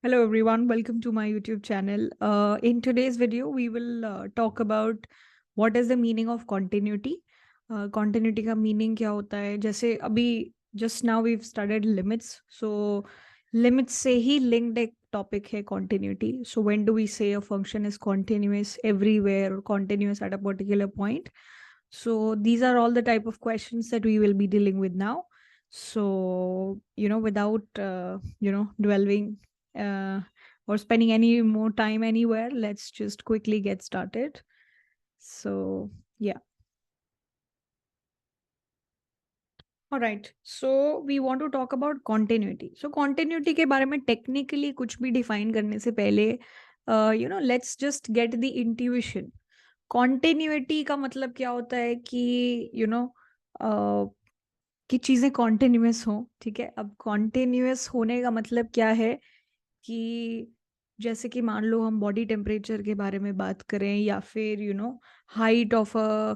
Hello everyone, welcome to my YouTube channel. In today's video, we will talk about what is the meaning of continuity. Continuity का meaning क्या होता है? जैसे अभी just now we've studied limits. So limits से ही linked एक topic है continuity. So when do we say a function is continuous everywhere or continuous at a particular point? So these are all the type of questions that we will be dealing with now. So without dwelling or spending any more time anywhere, let's just quickly get started. So yeah. All right. So we want to talk about continuity. So continuity के बारे में technically कुछ भी define करने से पहले let's just get the intuition. Continuity का मतलब क्या होता है कि कि चीज़ें कॉन्टिन्यूस हों, ठीक है। अब कॉन्टिन्यूस होने का मतलब क्या है कि जैसे कि मान लो हम बॉडी टेम्परेचर के बारे में बात करें या फिर हाइट ऑफ अ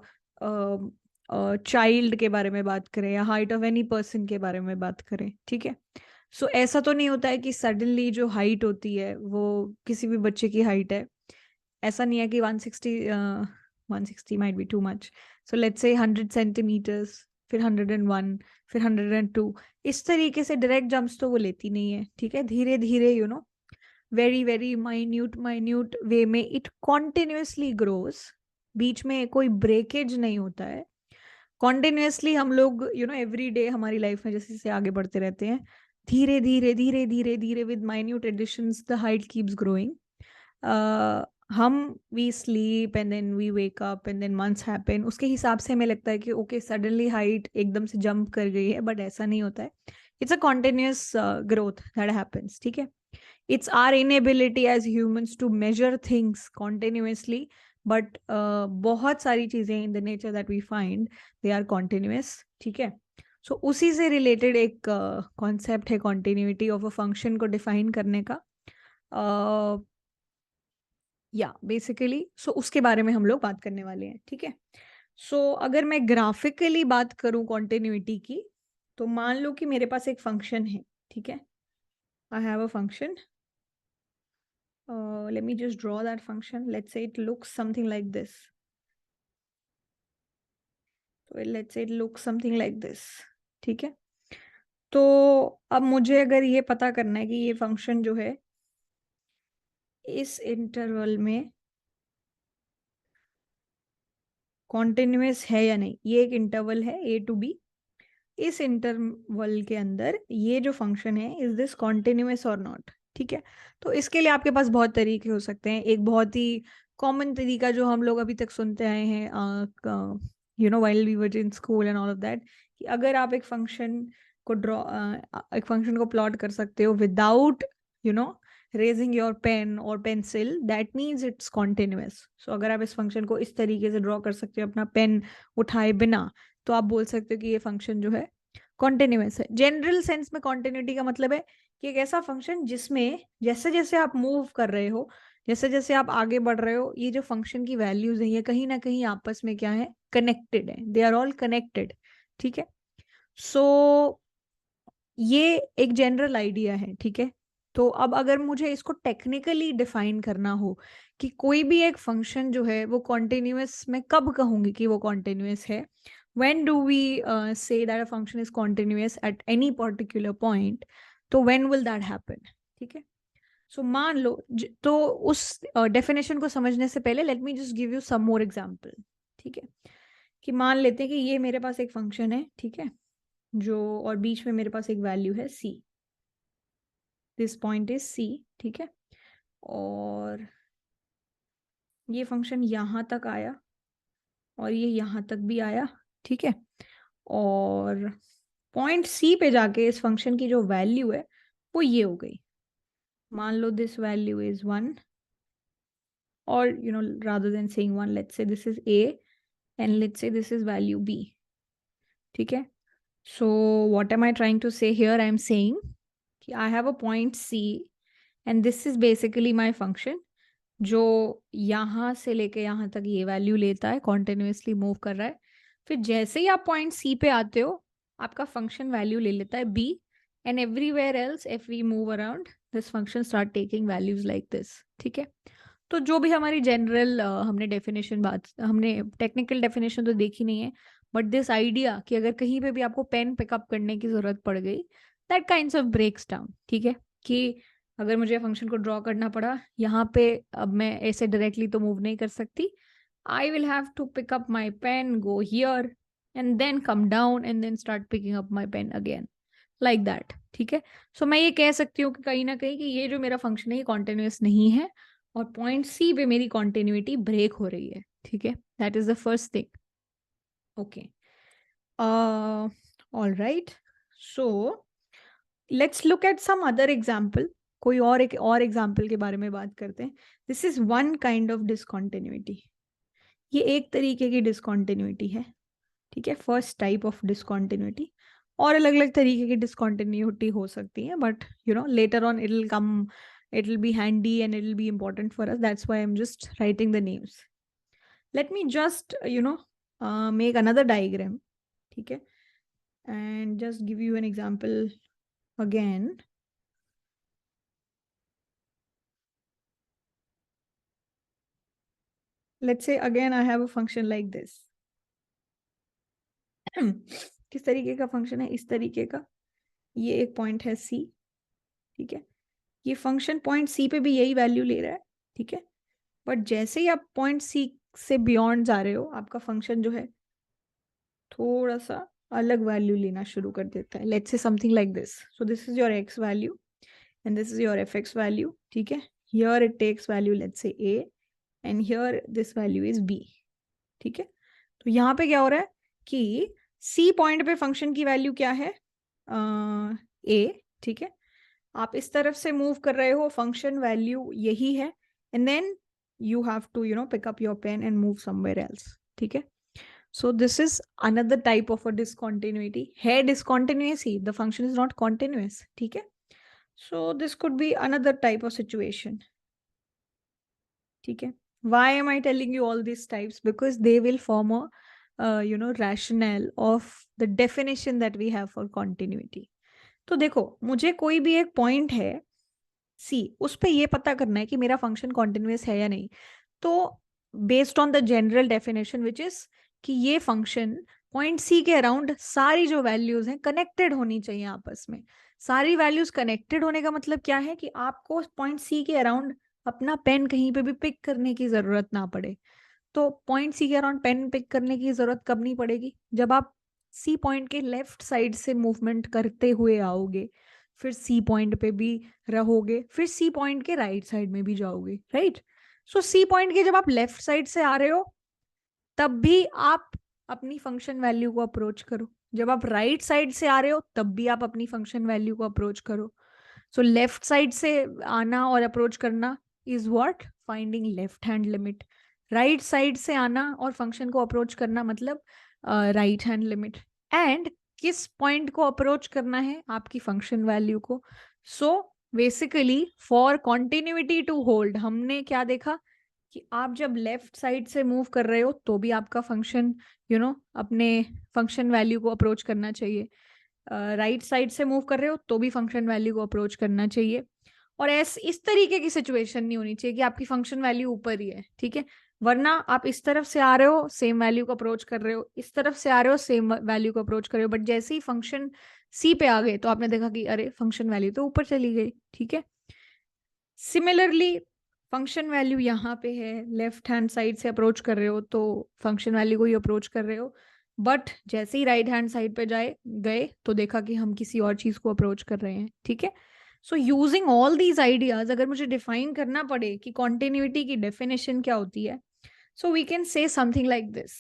चाइल्ड के बारे में बात करें या हाइट ऑफ एनी पर्सन के बारे में बात करें, ठीक है। सो ऐसा तो नहीं होता है कि सडनली जो हाइट होती है वो किसी भी बच्चे की हाइट है। ऐसा नहीं है कि 160 might be too much. So let's say 100 centimetres, फिर 101, फिर 102। इस तरीके से डायरेक्ट जंप्स तो वो लेती नहीं है, ठीक है। धीरे धीरे वेरी वेरी माइन्यूट माइन्यूट वे में इट कॉन्टिन्यूसली ग्रोस। बीच में कोई ब्रेकेज नहीं होता है। कॉन्टिन्यूसली हम लोग एवरी डे हमारी लाइफ में जैसे जैसे आगे बढ़ते रहते हैं, धीरे धीरे धीरे धीरे धीरे with minute additions the height keeps growing. हम we sleep and then we wake up and then months happen. उसके हिसाब से हमें लगता है कि ओके सडनली हाइट एकदम से जंप कर गई है, बट ऐसा नहीं होता है। It's a continuous growth that happens, ठीक है। it's our inability as humans to measure things continuously, but बहुत सारी चीजें in the nature that we find they are continuous, ठीक है। so उसी से related एक concept है continuity of a function को define करने का। या बेसिकली सो उसके बारे में हम लोग बात करने वाले हैं, ठीक है। सो अगर मैं ग्राफिकली बात करूं कॉन्टिन्यूटी की, तो मान लो कि मेरे पास एक फंक्शन है, ठीक है। I have a function. let me just draw that function. Let's say it looks something like this. So let's say it looks something like this, ठीक है। तो अब मुझे अगर ये पता करना है कि ये फंक्शन जो है इस इंटरवल में कॉन्टिन्यूस है या नहीं, ये एक इंटरवल है ए टू बी। इस इंटरवल के अंदर ये जो फंक्शन है इज दिस कॉन्टिन्यूस और नॉट, ठीक है। तो इसके लिए आपके पास बहुत तरीके हो सकते हैं। एक बहुत ही कॉमन तरीका जो हम लोग अभी तक सुनते आए हैं while we were in school and all of that, कि अगर आप एक फंक्शन को प्लॉट कर सकते हो without you know raising your pen और pencil, that means it's continuous. So अगर आप इस फंक्शन को इस तरीके से ड्रॉ कर सकते हो अपना पेन उठाए बिना, तो आप बोल सकते हो कि ये फंक्शन जो है कॉन्टिन्यूस है। जनरल सेंस में कॉन्टिन्यूटी का मतलब है कि एक ऐसा फंक्शन जिसमें जैसे जैसे आप मूव कर रहे हो, जैसे जैसे आप आगे बढ़ रहे हो, ये जो फंक्शन की वैल्यूज है ये कहीं ना कहीं आपस में क्या है, कनेक्टेड है। दे आर ऑल कनेक्टेड, ठीक है। सो ये एक जनरल आइडिया है, ठीक है। तो अब अगर मुझे इसको टेक्निकली डिफाइन करना हो कि कोई भी एक फंक्शन जो है वो कॉन्टिन्यूस, मैं कब कहूंगी कि वो कॉन्टिन्यूस है, when do we say that a function is continuous at any particular point, तो when will that happen, ठीक है। सो मान लो तो उस डेफिनेशन को समझने से पहले let me just give you some more example, ठीक है। कि मान लेते हैं कि ये मेरे पास एक फंक्शन है, ठीक है, जो और बीच में मेरे पास एक वैल्यू है सी। दिस पॉइंट इज सी, ठीक है। और ये फंक्शन यहां तक आया और ये यहां तक भी आया, ठीक है। और पॉइंट सी पे जाके इस फंक्शन की जो वैल्यू है वो ये हो गई। मान लो दिस वैल्यू इज 1, और rather than saying 1, let's say this is a and let's say this is value b, ठीक है। so what am I trying to say here? I am saying कि I have a point c and this is basically my function जो यहाँ से लेके यहाँ तक ये वैल्यू लेता है, कॉन्टिन्यूसली मूव कर रहा है। फिर जैसे ही आप पॉइंट सी पे आते हो, आपका फंक्शन वैल्यू ले लेता है B, and everywhere else if we move around this function start taking values like this, ठीक है। तो जो भी हमारी जनरल हमने टेक्निकल डेफिनेशन तो देखी नहीं है, बट दिस आइडिया कि अगर कहीं पे भी आपको पेन पिकअप करने की जरूरत पड़ गई, that kinds of breaks down, ठीक है। कि अगर मुझे फंक्शन को ड्रॉ करना पड़ा यहाँ पे, अब मैं ऐसे डायरेक्टली तो मूव नहीं कर सकती, I will have to pick up my pen, go here and then come down and then start picking up my pen again, like that, ठीक है। सो मैं ये कह सकती हूँ कि कहीं ना कहीं कि ये जो मेरा फंक्शन है ये कॉन्टिन्यूस नहीं है, और पॉइंट सी पे मेरी कॉन्टिन्यूटी ब्रेक हो रही है, ठीक है। That is the first thing, okay. All right, so let's look at some other example. कोई और एक और एग्जाम्पल के बारे में बात करते हैं। This is one kind of discontinuity, ये एक तरीके की डिसकॉन्टिन्यूटी है, ठीक है, फर्स्ट टाइप ऑफ डिसकॉन्टिन्यूटी। और अलग अलग तरीके की डिसकॉन्टिन्यूटी हो सकती है, but you know later on it will come, it will be handy and it will be important for us. That's why I'm just writing the names. Let me just make another diagram, ठीक है, and just give you an example again. Let's say again I have a function like this. किस तरीके का function है? इस तरीके का। ये एक पॉइंट है C, ठीक है। ये फंक्शन पॉइंट C पे भी यही वैल्यू ले रहा है, ठीक है। बट जैसे ही आप पॉइंट C से बियॉन्ड जा रहे हो, आपका फंक्शन जो है थोड़ा सा अलग वैल्यू लेना शुरू कर देता है। Let's say something like this. So this is your x value and this is your fx value, ठीक है। Here it takes value let's say a and here this value is b, ठीक है। तो यहाँ पे क्या हो रहा है कि c पॉइंट पे फंक्शन की वैल्यू क्या है? a, ठीक है। आप इस तरफ से मूव कर रहे हो, फंक्शन वैल्यू यही है, and then you have to pick up your pen and move somewhere else, ठीक है। So this is another type of a discontinuity. है discontinuous he, the function is not continuous, ठीक है। So this could be another type of situation, ठीक है। Why am I telling you all these types? Because they will form a rationale of the definition that we have for continuity. तो देखो, मुझे कोई भी एक पॉइंट है C, उस पे ये पता करना है कि मेरा फंक्शन कॉन्टिन्यूस है या नहीं। तो based on the general definition which is कि ये फंक्शन पॉइंट सी के अराउंड सारी जो वैल्यूज हैं कनेक्टेड होनी चाहिए आपस में। सारी वैल्यूज कनेक्टेड होने का मतलब क्या है कि आपको पॉइंट सी के अराउंड अपना पेन कहीं पे भी पिक करने की जरूरत ना पड़े। तो पॉइंट सी के अराउंड पेन पिक करने की जरूरत कब नहीं पड़ेगी? जब आप सी पॉइंट के लेफ्ट साइड से मूवमेंट करते हुए आओगे, फिर सी पॉइंट पे भी रहोगे, फिर सी पॉइंट के राइट साइड में भी जाओगे, राइट। सो सी पॉइंट के जब आप लेफ्ट साइड से आ रहे हो, तब भी आप अपनी फंक्शन वैल्यू को अप्रोच करो। जब आप राइट साइड से आ रहे हो, तब भी आप अपनी फंक्शन वैल्यू को अप्रोच करो। सो लेफ्ट साइड से आना और अप्रोच करना is what? Finding left hand limit. Right side से आना और फंक्शन को अप्रोच करना मतलब राइट हैंड लिमिट। एंड किस पॉइंट को अप्रोच करना है? आपकी फंक्शन वैल्यू को। So basically for continuity to hold, हमने क्या देखा कि आप जब लेफ्ट साइड से मूव कर रहे हो तो भी आपका फंक्शन अपने फंक्शन वैल्यू को अप्रोच करना चाहिए। राइट साइड से मूव कर रहे हो तो भी फंक्शन वैल्यू को अप्रोच करना चाहिए। और इस तरीके की सिचुएशन नहीं होनी चाहिए कि आपकी फंक्शन वैल्यू ऊपर ही है, ठीक है। वरना आप इस तरफ से आ रहे हो, सेम वैल्यू को अप्रोच कर रहे हो, इस तरफ से आ रहे हो, सेम वैल्यू को अप्रोच कर रहे हो, बट जैसे ही फंक्शन सी पे आ गए तो आपने देखा कि अरे फंक्शन वैल्यू तो ऊपर चली गई, ठीक है। सिमिलरली फंक्शन वैल्यू यहाँ पे है, लेफ्ट हैंड साइड से अप्रोच कर रहे हो तो फंक्शन वैल्यू को ही अप्रोच कर रहे हो, बट जैसे ही राइट हैंड साइड पे गए तो देखा कि हम किसी और चीज को अप्रोच कर रहे हैं, ठीक है। So using all these ideas, अगर मुझे डिफाइन करना पड़े कि कॉन्टिन्यूटी की डेफिनेशन क्या होती है, so we can say something like this.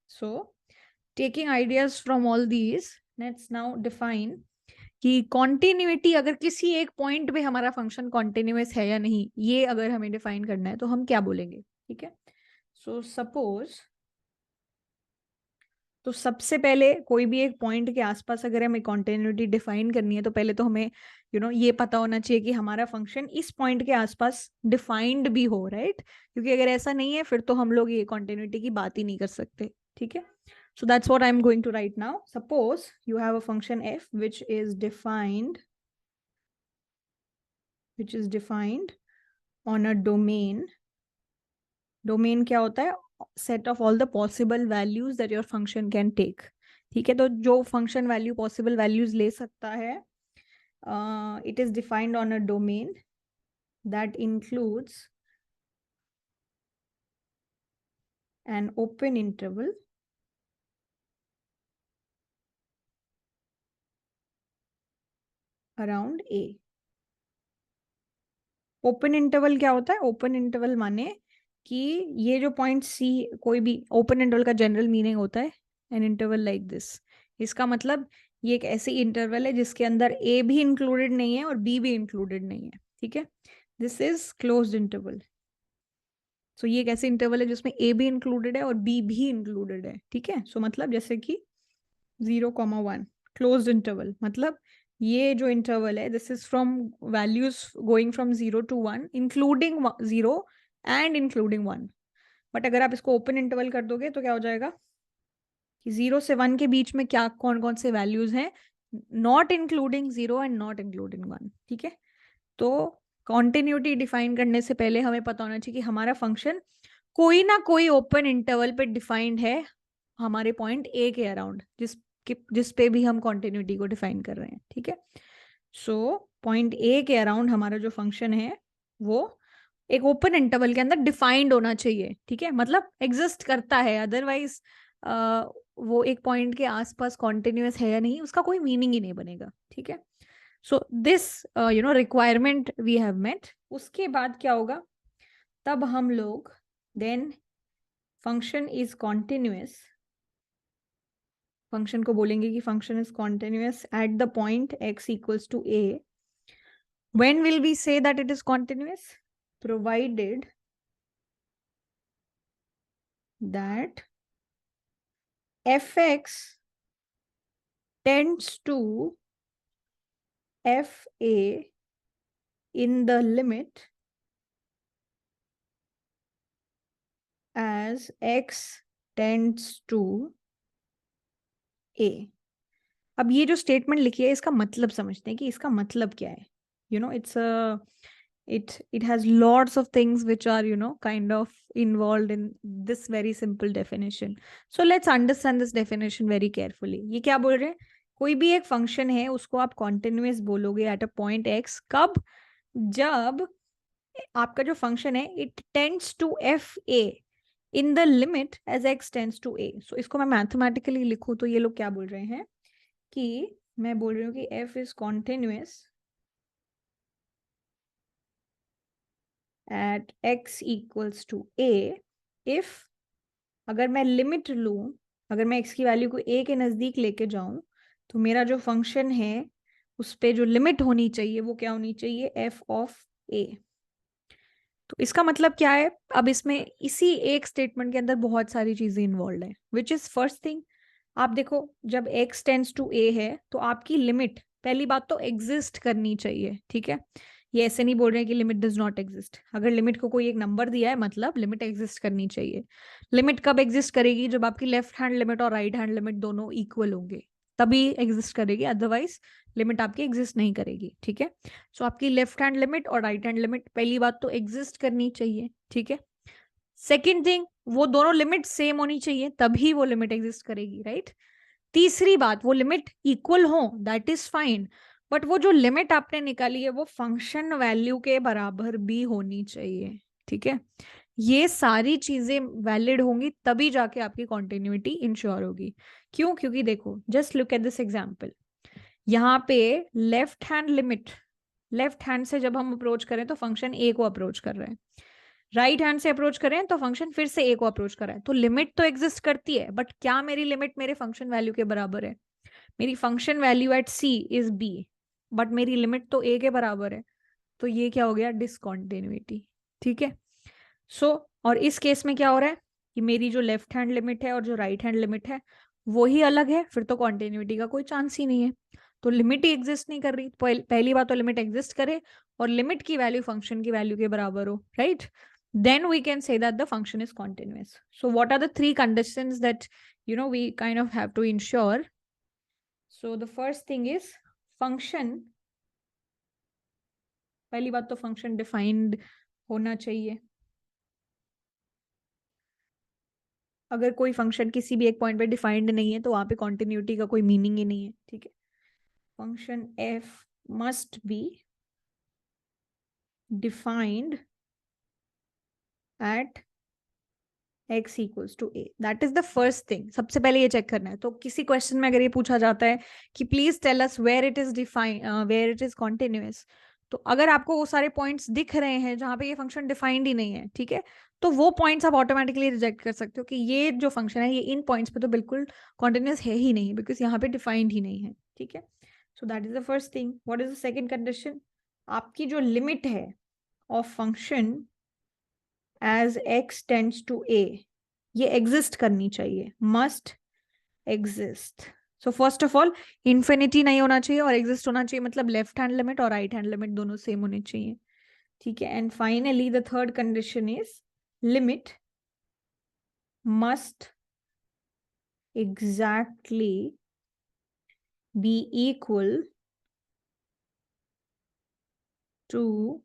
So taking ideas from all these, let's now define कि कॉन्टिन्यूटी, अगर किसी एक पॉइंट पे हमारा फंक्शन कॉन्टिन्यूस है या नहीं, ये अगर हमें डिफाइन करना है तो हम क्या बोलेंगे, ठीक है। सो सपोज, तो सबसे पहले कोई भी एक पॉइंट के आसपास अगर हमें कॉन्टिन्यूटी डिफाइन करनी है तो पहले तो हमें ये पता होना चाहिए कि हमारा फंक्शन इस पॉइंट के आसपास डिफाइंड भी हो, राइट। क्योंकि अगर ऐसा नहीं है फिर तो हम लोग ये कॉन्टिन्यूटी की बात ही नहीं कर सकते, ठीक है। So that's what I'm going to write now. Suppose you have a function f which is defined which is defined on a domain. Domain क्या होता है? Set of all the possible values that your function can take. ठीक है, तो जो function value possible values ले सकता है, it is defined on a domain that includes an open interval around a. Open interval क्या होता है? ओपन इंटरवल माने कि ये जो पॉइंट सी, कोई भी ओपन इंटरवल का जनरल मीनिंग होता है एन इंटरवल लाइक दिस. इसका मतलब ये एक ऐसी इंटरवल है जिसके अंदर ए भी इंक्लूडेड नहीं है और बी भी इंक्लूडेड नहीं है. ठीक है, दिस इज क्लोज्ड इंटरवल. सो ये एक ऐसे इंटरवल है जिसमें ए भी इंक्लूडेड है और बी भी इंक्लूडेड है. ठीक है, सो मतलब जैसे कि 0,1 क्लोज्ड इंटरवल, मतलब ये जो इंटरवल है this is from values going from 0 to 1 including 0 and including 1. But अगर आप इसको ओपन इंटरवल कर दोगे तो क्या हो जाएगा कि 0 से 1 के बीच में क्या कौन कौन से वैल्यूज हैं, not including 0 and not including 1. ठीक है, तो कॉन्टिन्यूटी डिफाइन करने से पहले हमें पता होना चाहिए कि हमारा फंक्शन कोई ना कोई ओपन इंटरवल पे डिफाइंड है हमारे पॉइंट ए के अराउंड, जिस पे भी हम कॉन्टिन्यूटी को डिफाइन कर रहे हैं. ठीक है, सो पॉइंट ए के अराउंड हमारा जो फंक्शन है वो एक ओपन इंटरवल के अंदर डिफाइंड होना चाहिए. ठीक है, मतलब एग्जिस्ट करता है, अदरवाइज वो एक पॉइंट के आसपास कॉन्टिन्यूअस है या नहीं उसका कोई मीनिंग ही नहीं बनेगा. ठीक है, so this requirement we have met. उसके बाद क्या होगा, तब हम लोग then function is continuous, function को बोलेंगे कि function is continuous at the point x equals to a. When will we say that it is continuous? Provided that fx tends to fa in the limit as x tends to a. अब ये जो statement लिखी है इसका मतलब समझते हैं कि इसका मतलब क्या है. It's a it has lots of things which are kind of involved in this very simple definition. So let's understand this definition very carefully. ये क्या बोल रहे हैं, कोई भी एक फंक्शन है उसको आप कॉन्टिन्यूअस बोलोगे एट अ पॉइंट x, कब? जब आपका जो फंक्शन है it tends to F A in the limit as x tends to a. सो इसको मैं मैथमेटिकली लिखूं तो ये लोग क्या बोल रहे हैं कि मैं बोल रही हूँ कि f is continuous at x equals to a if, अगर मैं लिमिट लूं, अगर मैं x की वैल्यू को a के नजदीक लेके जाऊं तो मेरा जो फंक्शन है उस पे जो लिमिट होनी चाहिए वो क्या होनी चाहिए, f of a. तो इसका मतलब क्या है, अब इसमें इसी एक स्टेटमेंट के अंदर बहुत सारी चीजें इन्वॉल्व है. विच इज फर्स्ट थिंग, आप देखो जब x टेंड्स टू a है तो आपकी लिमिट पहली बात तो एग्जिस्ट करनी चाहिए. ठीक है, ये ऐसे नहीं बोल रहे हैं कि लिमिट डज नॉट एग्जिस्ट. अगर लिमिट को कोई एक नंबर दिया है मतलब लिमिट एग्जिस्ट करनी चाहिए. लिमिट कब एग्जिस्ट करेगी, जब आपकी लेफ्ट हैंड लिमिट और राइट हैंड लिमिट दोनों इक्वल होंगे तभी एग्जिस्ट करेगी, अदरवाइज लिमिट आपकी एग्जिस्ट नहीं करेगी. ठीक है, सो आपकी लेफ्ट हैंड लिमिट और राइट हैंड लिमिट पहली बात तो एग्जिस्ट करनी चाहिए. ठीक है, सेकेंड थिंग, वो दोनों लिमिट सेम होनी चाहिए तभी वो लिमिट एग्जिस्ट करेगी. राइट, तीसरी बात, वो लिमिट इक्वल हो दैट इज फाइन, बट वो जो लिमिट आपने निकाली है वो फंक्शन वैल्यू के बराबर भी होनी चाहिए. ठीक है, ये सारी चीजें वैलिड होंगी तभी जाके आपकी कॉन्टिन्यूटी इंश्योर होगी. क्यों? क्योंकि देखो just look at this example. यहाँ पे left hand limit, left hand से जब हम अप्रोच करें तो फंक्शन ए को अप्रोच कर रहे हैं, राइट हैंड से अप्रोच करें तो फंक्शन फिर से ए को अप्रोच कर रहा है. तो लिमिट तो एग्जिस्ट करती है, बट क्या मेरी लिमिट मेरे फंक्शन वैल्यू के बराबर है? मेरी function value at C is B, but मेरी लिमिट तो ए के बराबर है. तो ये क्या हो गया, डिसकॉन्टिन्यूटी. ठीक है, सो और इस केस में क्या हो रहा है कि मेरी जो लेफ्ट हैंड लिमिट है और जो राइट हैंड लिमिट है वो ही अलग है, फिर तो कॉन्टिन्यूटी का कोई चांस ही नहीं है. तो लिमिट ही एग्जिस्ट नहीं कर रही. पहली बात तो लिमिट एग्जिस्ट करे और लिमिट की वैल्यू फंक्शन की वैल्यू के बराबर हो. Right, then we can say that the function is continuous. So what are the three conditions that we kind of have to ensure? So the first thing is function पहली बात तो function defined होना चाहिए। अगर कोई function किसी भी एक पॉइंट पे डिफाइंड नहीं है तो वहां पे कॉन्टिन्यूटी का कोई मीनिंग ही नहीं है, ठीक है। Function F must be defined at x equals to a, that is the first thing. सबसे पहले ये चेक करना है। तो किसी क्वेश्चन में अगर ये पूछा जाता है कि please tell us where it is define, where it is continuous, तो अगर आपको वो सारे पॉइंट्स दिख रहे हैं जहां पे ये फंक्शन डिफाइंड ही नहीं है, ठीक है, तो वो पॉइंट्स आप ऑटोमेटिकली रिजेक्ट कर सकते हो कि ये जो फंक्शन है ये इन पॉइंट्स पे तो बिल्कुल कॉन्टिन्यूअस है ही नहीं, बिकॉज यहाँ पे डिफाइंड ही नहीं है, ठीक है। So that is the first thing. What is the second condition? आपकी जो लिमिट है of function as x tends to a, ये एग्जिस्ट करनी चाहिए, must exist. So first of all infinity नहीं होना चाहिए और एग्जिस्ट होना चाहिए, मतलब लेफ्ट हैंड लिमिट और राइट हैंड लिमिट दोनों सेम होने चाहिए, ठीक है। And finally the third condition is limit must exactly be equal to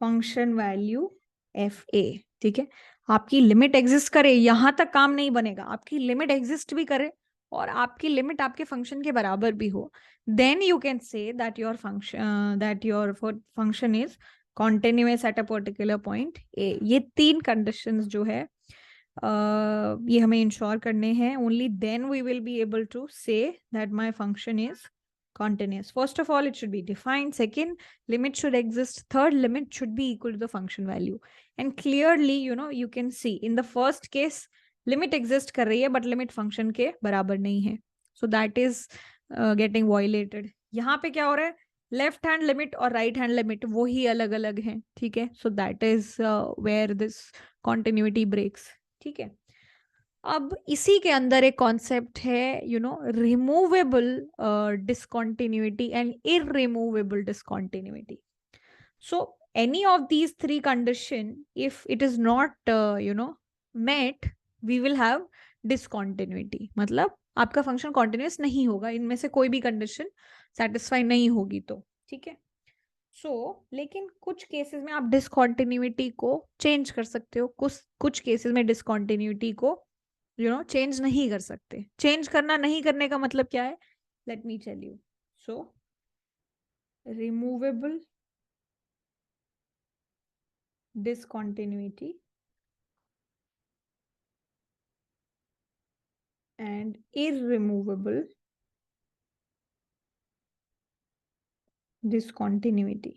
function value F ए, ठीक है। आपकी लिमिट एग्जिस्ट करे यहां तक काम नहीं बनेगा, आपकी लिमिट एग्जिस्ट भी करे और आपकी लिमिट आपके फंक्शन के बराबर भी हो, then you can say that your function is continuous at a particular point A. ये तीन कंडीशंस जो है ये हमें इंश्योर करने हैं, only then we will be able to say that my function is continuous. First of all, it should be defined. Second, limit should exist. Third, limit should be equal to the function value. And clearly, you can see in the first case, limit exist कर रही है, but limit function के बराबर नहीं है. So that is getting violated. यहाँ पे क्या हो रहा है? Left hand limit और right hand limit वो ही अलग अलग हैं, ठीक है? So that is where this continuity breaks, ठीक है? अब इसी के अंदर एक कॉन्सेप्ट है removable discontinuity and irremovable discontinuity. So any of these three condition if it is not met, we will have discontinuity, मतलब आपका फंक्शन कॉन्टिन्यूस नहीं होगा, इनमें से कोई भी कंडीशन सेटिस्फाई नहीं होगी तो, ठीक है। लेकिन कुछ केसेस में आप डिसकॉन्टिन्यूटी को चेंज कर सकते हो, कुछ केसेस में डिसकॉन्टिन्यूटी को चेंज नहीं कर सकते। चेंज करना नहीं करने का मतलब क्या है, let me tell you. So removable discontinuity and irremovable discontinuity.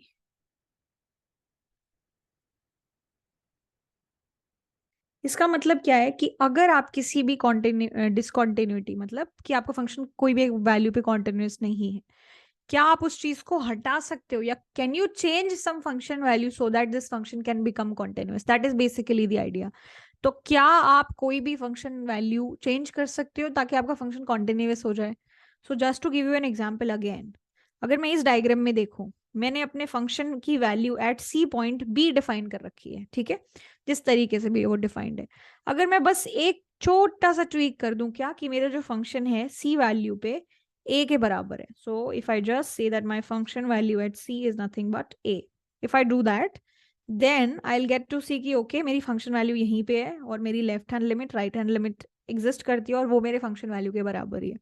इसका मतलब क्या है कि अगर आप किसी भी डिसकॉन्टिन्यूटी, मतलब कि आपका फंक्शन कोई भी वैल्यू पे कॉन्टिन्यूस नहीं है, क्या आप उस चीज को हटा सकते हो, या can you change some function value so that this function can become continuous? That is basically the idea. तो क्या आप कोई भी फंक्शन वैल्यू चेंज कर सकते हो ताकि आपका फंक्शन कॉन्टिन्यूस हो जाए? So just to give you an example again, अगर मैं इस डायग्राम में देखूं, मैंने अपने फंक्शन की value at C point B define कर रखी है, ठीक है, जिस तरीके से भी वो डिफाइंड है। अगर मैं बस एक छोटा सा ट्वीक कर दूं, क्या कि मेरा जो फंक्शन है सी वैल्यू पे a के बराबर है, so if I just say that my function value at c is nothing but a, if I do that then I will get to see कि ओके मेरी फंक्शन वैल्यू यहीं पे है और मेरी left hand limit right hand limit exist करती है और वो मेरे फंक्शन वैल्यू के बराबर ही है।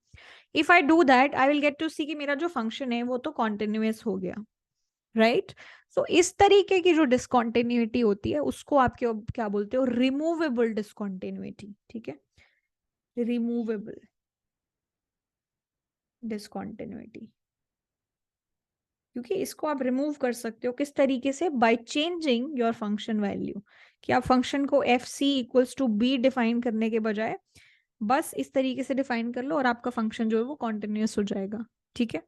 If I do that I will get to see कि मेरा जो फंक्शन है वो तो कॉन्टिन्यूअस हो गया, राइट। सो इस तरीके की जो डिसकॉन्टिन्यूटी होती है उसको आप क्या बोलते हो, रिमूवेबल डिसकॉन्टिन्यूटी, ठीक है, रिमूवेबल डिसकॉन्टिन्यूटी। क्योंकि इसको आप रिमूव कर सकते हो किस तरीके से, by changing your function value, कि आप फंक्शन को f c equals to b define करने के बजाय बस इस तरीके से डिफाइन कर लो और आपका फंक्शन जो है वो कॉन्टिन्यूस हो जाएगा, ठीक है।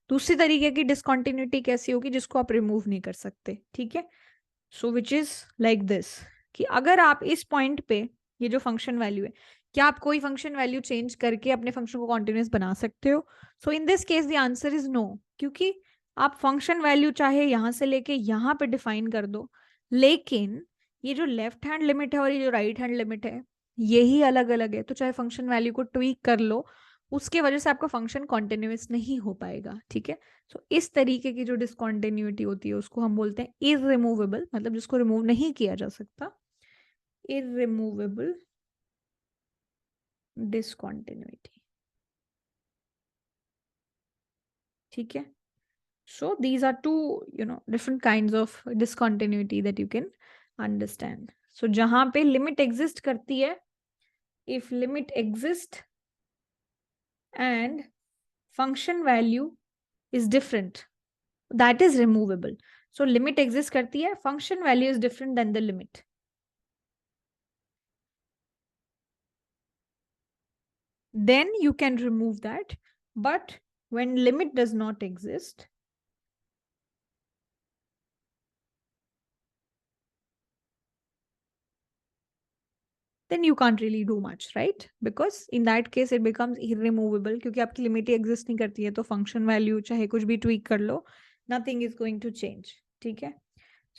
दूसरी तरीके की डिसकॉन्टिन्यूटी कैसी होगी जिसको आप रिमूव नहीं कर सकते, ठीक है। सो विच इज लाइक दिस, कि अगर आप इस पॉइंट पे ये जो फंक्शन वैल्यू है, क्या आप कोई फंक्शन वैल्यू चेंज करके अपने फंक्शन को कॉन्टिन्यूस बना सकते हो? So in this case the answer is no, क्योंकि आप फंक्शन वैल्यू चाहे यहां से लेके यहां पे डिफाइन कर दो, लेकिन ये जो लेफ्ट हैंड लिमिट है और ये जो राइट हैंड लिमिट है यही अलग अलग है, तो चाहे फंक्शन वैल्यू को ट्वीक कर लो उसके वजह से आपका फंक्शन कॉन्टिन्यूस नहीं हो पाएगा, ठीक है। सो इस तरीके की जो डिसकॉन्टिन्यूटी होती है उसको हम बोलते हैं इररिमूवेबल, मतलब जिसको रिमूव नहीं किया जा सकता, इररिमूवेबल डिसकॉन्टिन्यूटी, ठीक है। So these are two different kinds of discontinuity that you can understand. So जहां पे लिमिट एग्जिस्ट करती है, if limit exist and function value is different, that is removable. So limit exist करती है, function value is different than the limit. Then you can remove that. But when limit does not exist, then you can't really do much, right? Because in that case it becomes irremovable, क्योंकि आपकी limit ही exist नहीं करती है, तो function value चाहे कुछ भी tweak कर लो, nothing is going to change, ठीक है।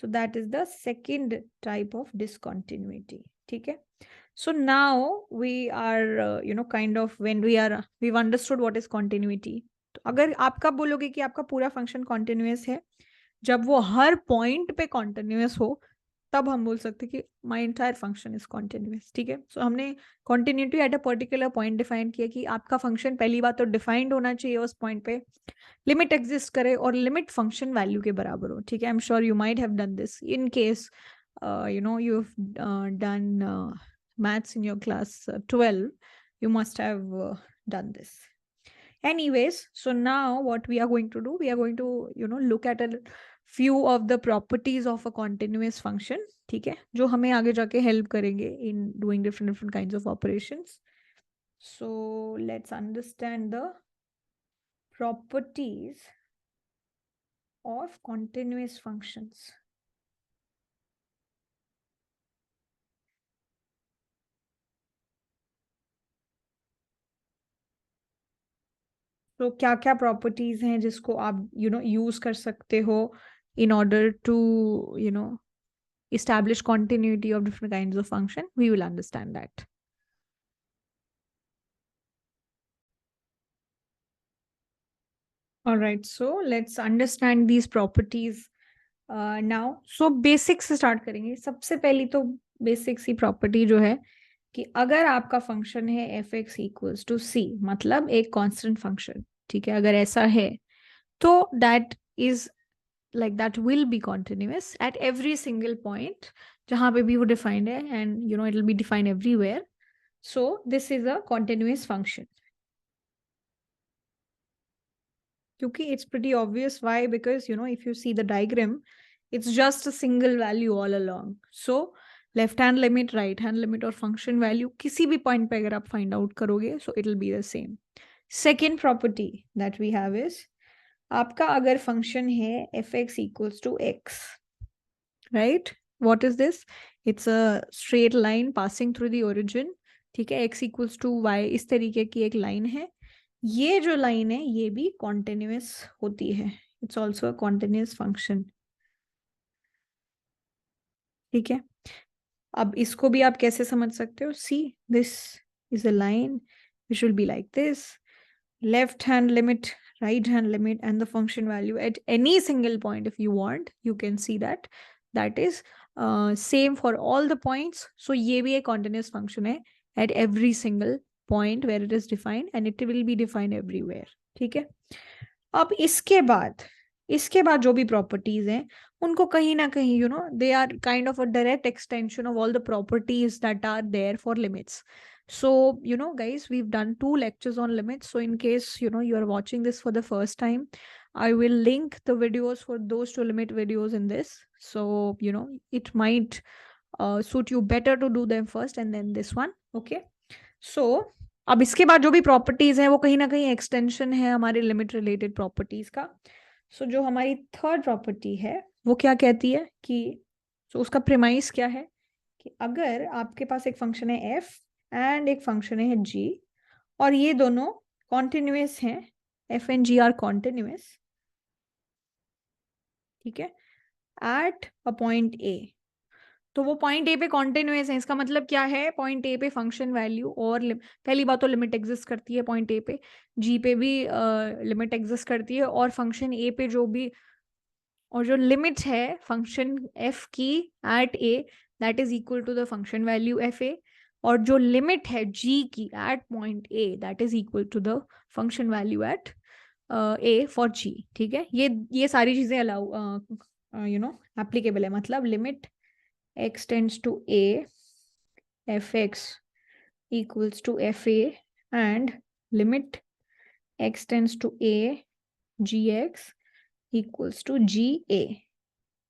So that is the second type of discontinuity, ठीक है। So now we are kind of when we've understood what is continuity. तो अगर आप कब बोलोगे कि आपका पूरा फंक्शन कॉन्टिन्यूस है, जब वो हर पॉइंट पे कॉन्टिन्यूस हो, तब हम बोल सकते हैं कि my entire function is continuous, ठीक है। सो हमने continuity eight a particular point define किया कि आपका फंक्शन पहली बात तो डिफाइंड होना चाहिए उस पॉइंट पे, लिमिट एग्जिस्ट करे और लिमिट फंक्शन वैल्यू के बराबर हो, ठीक है। I am sure you might have done this in case you have done maths in your class 12, you must have done this. Anyways, so now what we are going to do, we are going to look at a few of the properties of a continuous function, ठीक है, जो हमें आगे जाके help करेंगे in doing different kinds of operations. So let's understand the properties of continuous functions. तो क्या क्या प्रॉपर्टीज हैं जिसको आप यूज कर सकते हो in order to establish continuity of different kinds of function? We will understand that. All right, so let's understand these properties now. So basics से start करेंगे। सबसे पहली तो basic सी property जो है कि अगर आपका फंक्शन है एफ एक्स इक्वल्स टू सी, मतलब एक कांस्टेंट फंक्शन, ठीक है, अगर ऐसा है तो that is like that will be continuous at every single point जहां पे भी वो defined है, and it will be defined everywhere. So this is a continuous function. क्योंकि it's pretty obvious. Why? Because if you see the diagram, it's just a single value all along. So left hand limit, right hand limit और function value किसी भी point पे अगर आप find out करोगे, so it will be the same. Second property that we have is, आपका अगर function है f x equals to x, right, what is this? It's a straight line passing through the origin, ठीक है, x equals to Y, इस तरीके की एक line है. ये जो लाइन है ये भी कॉन्टिन्यूस होती है, it's also a continuous function, ठीक है. अब इसको भी आप कैसे समझ सकते हो? See, this is a line which will be like this, left hand limit, right hand limit, and the function value at any single point. If you want, you can see that that is same for all the points. So ये भी एक continuous function है at every single point where it is defined, and it will be defined everywhere, ठीक है. अब इसके बाद जो भी प्रॉपर्टीज हैं उनको कहीं ना कहीं they are kind of a direct extension of all the properties that are there for limits. So guys, we've done 2 lectures on limits. So in case you are watching this for the first time, I will link the videos for those 2 limit videos in this. So it might suit you better to do them first and then this one. Okay, so अब इसके बाद जो भी properties है वो कहीं ना कहीं एक्सटेंशन है हमारे लिमिट रिलेटेड प्रॉपर्टीज का. सो जो हमारी थर्ड प्रॉपर्टी है वो क्या कहती है कि उसका प्रीमाइस क्या है कि अगर आपके पास एक फंक्शन है एफ एंड एक फंक्शन है जी, और ये दोनों कॉन्टिन्यूस हैं, f and g are continuous, ठीक है, एट अ पॉइंट ए, तो वो पॉइंट ए पे कॉन्टिन्यूस है। इसका मतलब क्या है, पॉइंट ए पे फंक्शन वैल्यू और पहली बात तो लिमिट एग्जिस्ट करती है पॉइंट ए पे, जी पे भी लिमिट एग्जिस्ट करती है, और फंक्शन ए पे जो भी, और जो लिमिट है फंक्शन एफ की at A, that is equal to the function value F A, और जो लिमिट है जी की at point A, that is equal to the function value at A for G. ठीक है, ये सारी चीजें अलाउ एप्लीकेबल है। मतलब limit x tends to a, fx equals to fa, and limit x tends to a, gx equals to ga,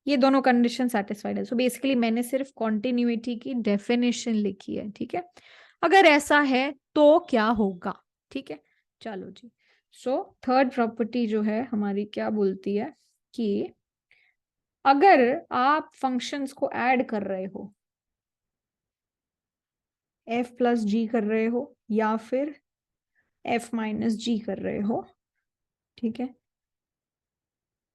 ये दोनों condition satisfied है। सो बेसिकली मैंने सिर्फ कॉन्टिन्यूटी की डेफिनेशन लिखी है। ठीक है, अगर ऐसा है तो क्या होगा। ठीक है, चलो जी। सो थर्ड प्रॉपर्टी जो है हमारी क्या बोलती है कि अगर आप फंक्शंस को ऐड कर रहे हो, एफ प्लस जी कर रहे हो या फिर एफ माइनस जी कर रहे हो, ठीक है,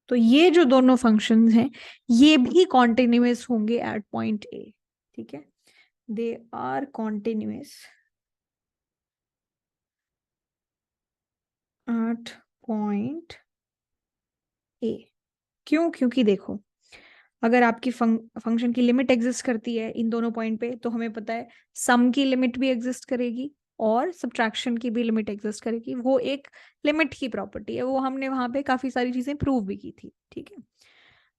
तो ये जो दोनों फंक्शंस हैं ये भी कॉन्टिन्यूस होंगे एट पॉइंट ए। ठीक है, they are continuous at point a. क्यों? क्योंकि देखो, अगर आपकी फंक्शन की लिमिट एग्जिस्ट करती है इन दोनों पॉइंट पे, तो हमें पता है सम की लिमिट भी एग्जिस्ट करेगी और सब्ट्रैक्शन की भी लिमिट एग्जिस्ट करेगी। वो एक लिमिट की प्रॉपर्टी है, वो हमने वहां पे काफी सारी चीजें प्रूव भी की थी। ठीक है,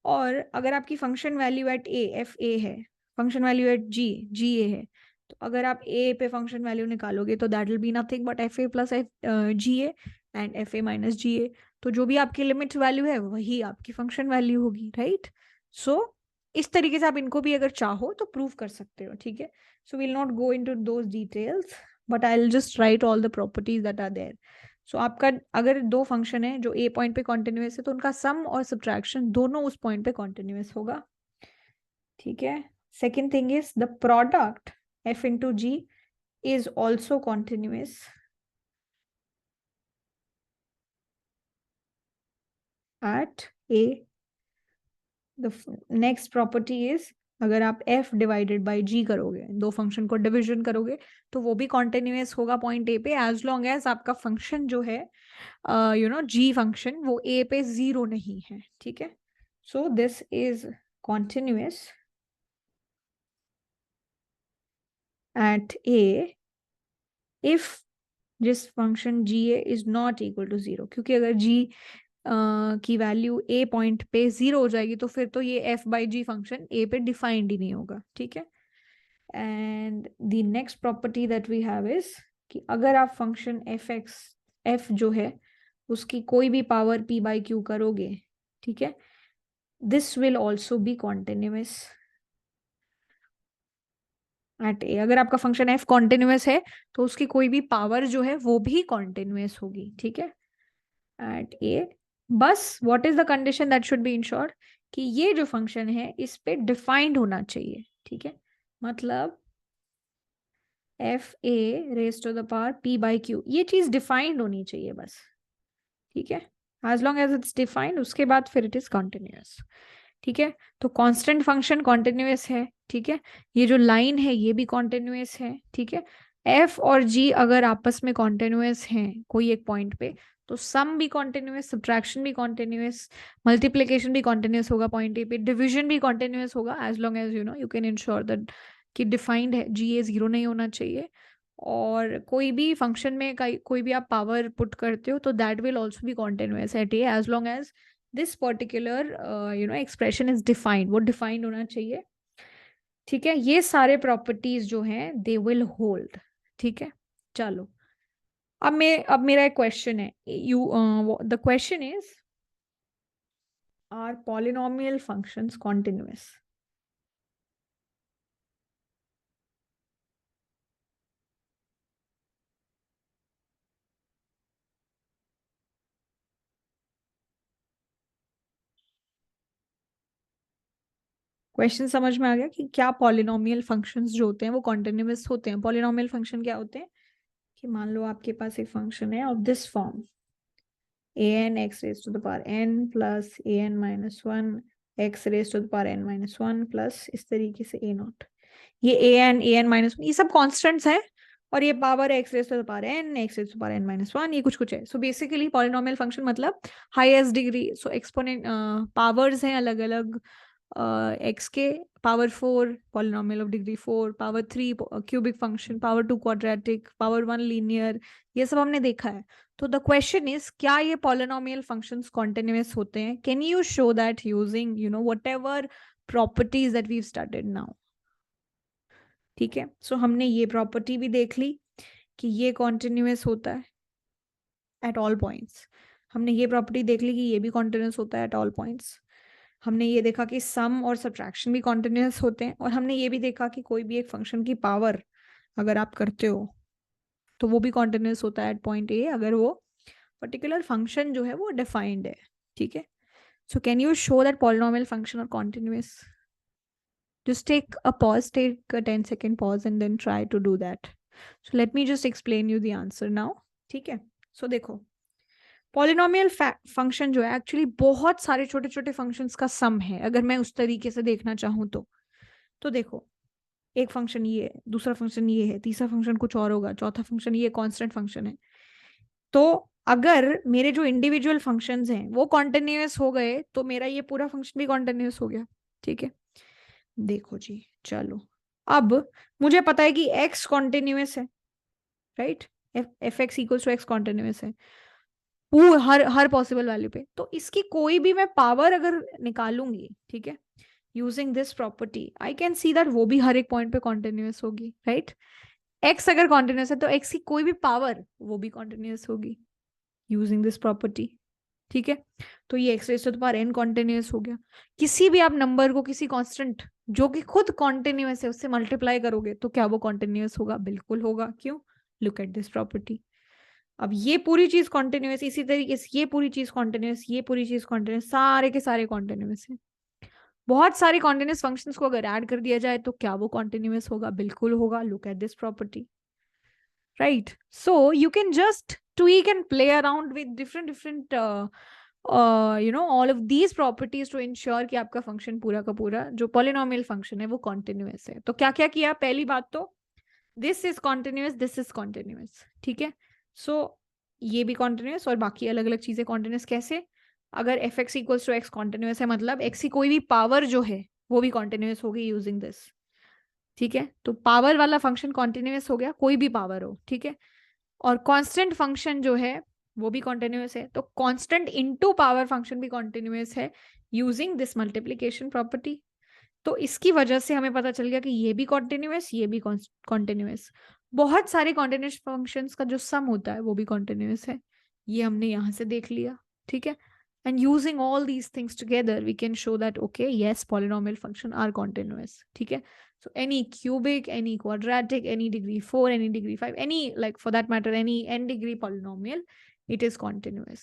और अगर आपकी function value at a f a है, function value at g g a है, तो अगर आप ए पे फंक्शन वैल्यू निकालोगे तो that will be nothing but F A plus F G A and F A minus G A. तो जो भी आपकी लिमिट वैल्यू है वही आपकी फंक्शन वैल्यू होगी, राइट। सो इस तरीके से आप इनको भी अगर चाहो तो प्रूव कर सकते हो। ठीक है, so will not go into those details, but I will just write all the properties that are there. So आपका अगर दो फंक्शन है जो ए पॉइंट पे कॉन्टिन्यूस है, तो उनका सम और सब्ट्रैक्शन दोनों उस पॉइंट पे कॉन्टिन्यूस होगा। ठीक है, second thing is the product f into g is also continuous at a. The next property is, अगर आप f डिवाइडेड बाई g करोगे, दो फंक्शन को डिविजन करोगे, तो वो भी कॉन्टिन्यूस होगा पॉइंट a पे, एज लॉन्ग एज आपका फंक्शन जो है g फंक्शन वो a पे जीरो नहीं है। ठीक है, so this is continuous at a if जिस function G A is not equal to zero. क्योंकि अगर g की वैल्यू ए पॉइंट पे जीरो हो जाएगी तो फिर तो ये F by G function A पे डिफाइंड ही नहीं होगा। ठीक है, and the next property that we have is कि अगर आप फंक्शन एफ एक्स एफ जो है उसकी कोई भी पावर पी बाई क्यू करोगे, ठीक है, this will also be continuous at A. अगर आपका फंक्शन एफ कॉन्टिन्यूस है तो उसकी कोई भी पावर जो है वो भी कॉन्टिन्यूस होगी। ठीक है, एट ए। बस what is the condition that should be insured कि ये जो फंक्शन है इस पे डिफाइंड होना चाहिए। ठीक है, मतलब f a raise to the power p by q, ये चीज डिफाइंड होनी चाहिए बस। ठीक है, as long as it's defined उसके बाद फिर इट इज कॉन्टिन्यूस। ठीक है, तो कांस्टेंट फंक्शन कॉन्टिन्यूस है। ठीक है, ये जो लाइन है ये भी कॉन्टिन्यूस है। ठीक है, एफ और जी अगर आपस में कॉन्टिन्यूस हैं कोई एक पॉइंट पे, तो सम भी कॉन्टिन्यूस, सब्ट्रैक्शन भी कॉन्टिन्यूस, मल्टीप्लीकेशन भी कॉन्टिन्यूस होगा पॉइंट ए पे, डिविजन भी कॉन्टिन्यूस होगा, as long as you can ensure that कि डिफाइंड है, जी ए जीरो नहीं होना चाहिए। और कोई भी फंक्शन में कोई भी आप पावर पुट करते हो तो that will also be continuous at a, as long as this particular expression is defined, वो डिफाइंड होना चाहिए। ठीक है, ये सारे प्रॉपर्टीज जो हैं दे विल होल्ड। ठीक है, चलो अब मेरा एक क्वेश्चन है, the question is, are polynomial functions continuous? Question समझ में आ गया कि क्या पॉलिनोमियल फंक्शंस जो होते हैं वो कॉन्टिन्यूस होते हैं? पॉलिनोमियल फंक्शन क्या होते हैं कि मान लो आपके पास एक फंक्शन है of this form, an x raised to the power n plus an minus 1 x raise to the power n minus one plus इस तरीके से a नॉट, ये a n माइनस वन, ये सब कॉन्स्टेंट्स हैं, और ये power x raise to the power n, x raise to the power n minus one, ये कुछ कुछ है. सो बेसिकली पॉलिनोमियल फंक्शन मतलब highest degree, so exponent powers हैं अलग अलग, एक्स के power four polynomial of degree four, power three cubic function, power two quadratic, power one linear, ये सब हमने देखा है. तो द क्वेश्चन इज, क्या ये पॉलिनोमियल फंक्शंस कॉन्टिन्यूअस होते हैं? Can you show that using whatever properties that we started now. ठीक है, सो हमने ये प्रॉपर्टी भी देख ली कि ये कॉन्टिन्यूअस होता है एट ऑल पॉइंट्स. हमने ये प्रॉपर्टी देख ली कि ये भी कॉन्टिन्यूअस होता है एट ऑल पॉइंट्स. हमने ये देखा कि सम और सब्ट्रैक्शन भी कॉन्टिन्यूअस होते हैं, और हमने ये भी देखा कि कोई भी एक फंक्शन की पावर अगर आप करते हो तो वो भी कॉन्टिन्यूअस होता है एट पॉइंट ए, अगर वो पर्टिकुलर फंक्शन जो है वो डिफाइंड है. ठीक है, so can you show that polynomial function are continuous? Just take a pause, take a 10-second pause and then try to do that. So let me just explain you the answer now. ठीक है, so देखो, polynomial function जो है actually बहुत सारे छोटे छोटे functions का सम है, अगर मैं उस तरीके से देखना चाहूँ तो देखो, एक फंक्शन ये है, दूसरा फंक्शन ये है, तीसरा फंक्शन कुछ और होगा, चौथा फंक्शन ये कांस्टेंट फंक्शन है. तो अगर मेरे जो इंडिविजुअल फंक्शंस हैं वो कॉन्टिन्यूअस हो गए तो मेरा ये पूरा फंक्शन भी कॉन्टिन्यूअस हो गया. ठीक है, देखो जी, चलो अब मुझे पता है कि x कॉन्टिन्यूअस है, right, f x equals to x continuous है वो हर पॉसिबल वैल्यू पे. तो इसकी कोई भी मैं पावर अगर निकालूंगी, ठीक है, using this property, I can see that वो भी हर एक पॉइंट पे कॉन्टिन्यूअस होगी, राइट. x अगर कॉन्टिन्यूअस है तो x की कोई भी पावर वो भी कॉन्टिन्यूअस होगी यूजिंग दिस प्रॉपर्टी. ठीक है, तो ये x raise to the power n continuous हो गया. किसी भी आप नंबर को किसी कांस्टेंट जो कि खुद कॉन्टिन्यूअस है उससे मल्टीप्लाई करोगे तो क्या वो कॉन्टिन्यूअस होगा? बिल्कुल होगा. क्यों? Look at this property. अब ये पूरी चीज कॉन्टिन्यूअस, इसी तरीके से ये पूरी चीज कॉन्टिन्यूअस, ये पूरी चीज कॉन्टिन्यूअस, सारे के सारे कॉन्टिन्यूअस है. बहुत सारे कॉन्टिन्यूअस फंक्शंस को अगर ऐड कर दिया जाए तो क्या वो कॉन्टिन्यूअस होगा? बिल्कुल होगा. Look at this property, right? So you can just tweak and play around with different all of these properties to ensure कि आपका फंक्शन पूरा का पूरा जो पॉलिनोमियल फंक्शन है वो कॉन्टिन्यूअस है. तो क्या क्या किया? पहली बात तो this is continuous, this is continuous. ठीक है, सो ये भी कॉन्टिन्यूअस और बाकी अलग अलग चीजें कॉन्टिन्यूअस. कैसे? अगर f x equals to x continuous है मतलब एक्स की कोई भी पावर जो है वो भी कॉन्टिन्यूअस होगी यूजिंग दिस. ठीक है, तो पावर वाला फंक्शन कॉन्टिन्यूअस हो गया, कोई भी पावर हो. ठीक है, और कांस्टेंट फंक्शन जो है वो भी कॉन्टिन्यूअस है, तो कांस्टेंट इनटू पावर फंक्शन भी कॉन्टिन्यूअस है यूजिंग दिस मल्टीप्लिकेशन प्रॉपर्टी. तो इसकी वजह से हमें पता चल गया कि ये भी कॉन्टिन्यूअस, ये भी कॉन्टिन्यूअस. बहुत सारे कॉन्टिन्यूअस फंक्शंस का जो सम होता है वो भी कॉन्टिन्यूअस है, ये हमने यहां से देख लिया. ठीक है, and using all these things together we can show that okay, yes, polynomial function are continuous. ठीक है, so any cubic, any quadratic, any degree 4, any degree 5, any, like for that matter, any n degree polynomial, it is continuous.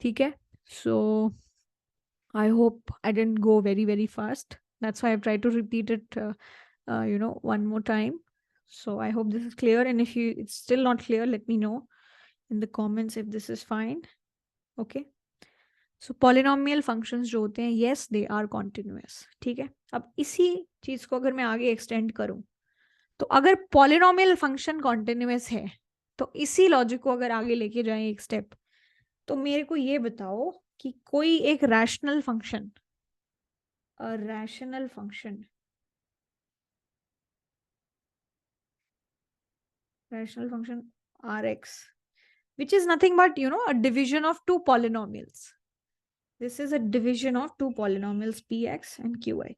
ठीक है, so I hope I didn't go very fast. That's why I've tried to repeat it one more time. So I hope this is clear, and if it's still not clear, let me know in the comments if this is fine. Okay, so polynomial functions जो होते हैं, yes they are continuous. ठीक है, अब इसी चीज को अगर मैं आगे एक्सटेंड करूं तो अगर पॉलिनोमियल फंक्शन कॉन्टिन्यूअस है तो इसी लॉजिक को अगर आगे लेके जाएं एक स्टेप, तो मेरे को ये बताओ कि कोई एक rational function r x which is nothing but a division of two polynomials. This is a division of two polynomials px and qx.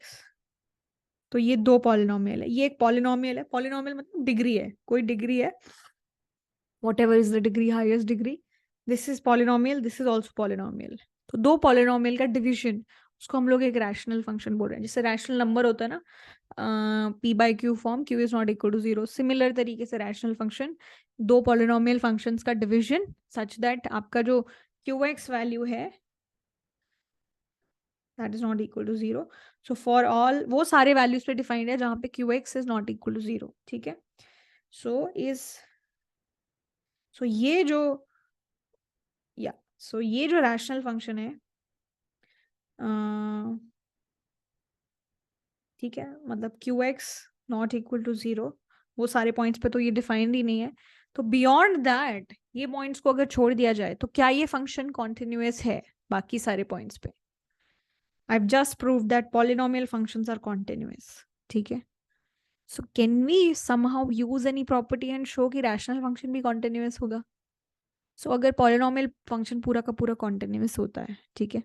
तो ये दो पॉलिनोमियल है, ये एक पॉलिनोमियल है. पॉलिनोमियल मतलब डिग्री है, कोई डिग्री है, what ever is the degree, highest degree. This is polynomial, this is also polynomial. तो दो पॉलिनोमियल का डिविजन, उसको हम लोग एक रैशनल फंक्शन बोल रहे हैं. जैसे रैशनल नंबर होता है ना, p by q form, q is not equal to 0. Similar तरीके से रैशनल फंक्शन, दो पॉलिनोमियल फंक्शंस का डिविजन सच दैट आपका जो qx वैल्यू है that is not equal to 0. So for all वो सारे values पे defined है जहाँ पे qx is not equal to 0. ठीक है, so ये जो ये जो rational function है, ठीक है, मतलब q x not equal to 0, वो सारे पॉइंट्स पे तो ये डिफाइंड ही नहीं है। तो बियॉन्ड दैट ये पॉइंट्स को अगर छोड़ दिया जाए तो क्या ये फंक्शन कॉन्टिन्यूअस है बाकी सारे पॉइंट्स पे? I've just proved that polynomial functions are continuous. ठीक है, so can we somehow use any property and show कि rational function भी continuous होगा? So अगर polynomial function पूरा का पूरा continuous होता है, ठीक है,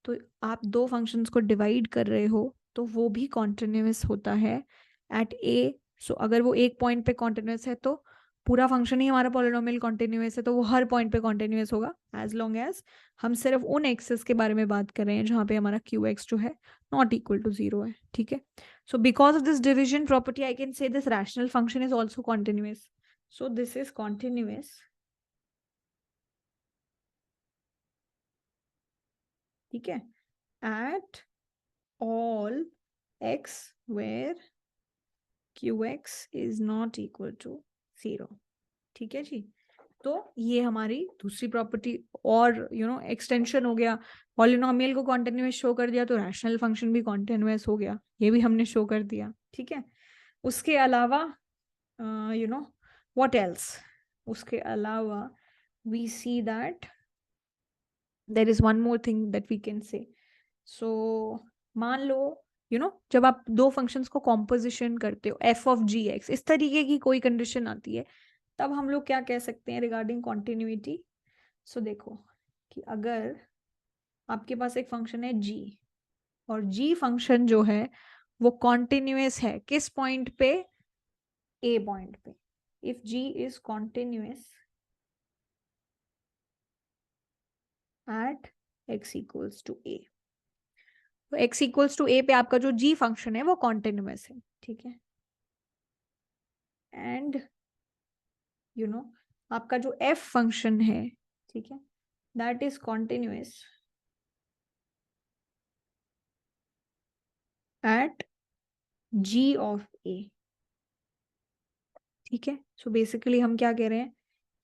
तो आप दो functions को divide कर रहे हो तो वो भी continuous होता है at a. So अगर वो एक point पे continuous है तो पूरा फंक्शन ही हमारा पॉलिनोमियल कॉन्टिन्यूअस है, तो वो हर पॉइंट पे कॉन्टिन्यूअस होगा एज लॉन्ग एज हम सिर्फ उन एक्सेस के बारे में बात कर रहे हैं जहां पे हमारा क्यू एक्स जो है नॉट इक्वल टू 0 है। ठीक है, so because of this division property I can say this rational function is also continuous. So this is continuous, ठीक है, at all x where q x is not equal to 0। ठीक है जी, तो ये हमारी दूसरी प्रॉपर्टी और एक्सटेंशन हो गया। पॉलिनोमियल को कॉन्टिन्यूअस शो कर दिया तो रैशनल फंक्शन भी कॉन्टिन्यूअस हो गया, ये भी हमने शो कर दिया। ठीक है, उसके अलावा व्हाट एल्स, उसके अलावा we see that there is one more thing that we can say. So मान लो जब आप दो फंक्शंस को कॉम्पोजिशन करते हो एफ ऑफ जी एक्स, इस तरीके की कोई कंडीशन आती है, तब हम लोग क्या कह सकते हैं रिगार्डिंग कॉन्टिन्यूटी। सो देखो कि अगर आपके पास एक फंक्शन है जी, और जी फंक्शन जो है वो कॉन्टिन्यूअस है किस पॉइंट पे? ए पॉइंट पे। If G is continuous at X equals to A, तो एक्स इक्वल्स टू ए पे आपका जो जी फंक्शन है वो कॉन्टिन्यूअस है। ठीक है, एंड आपका जो एफ फंक्शन है, ठीक है, that is continuous at G of A. ठीक है, सो बेसिकली हम क्या कह रहे हैं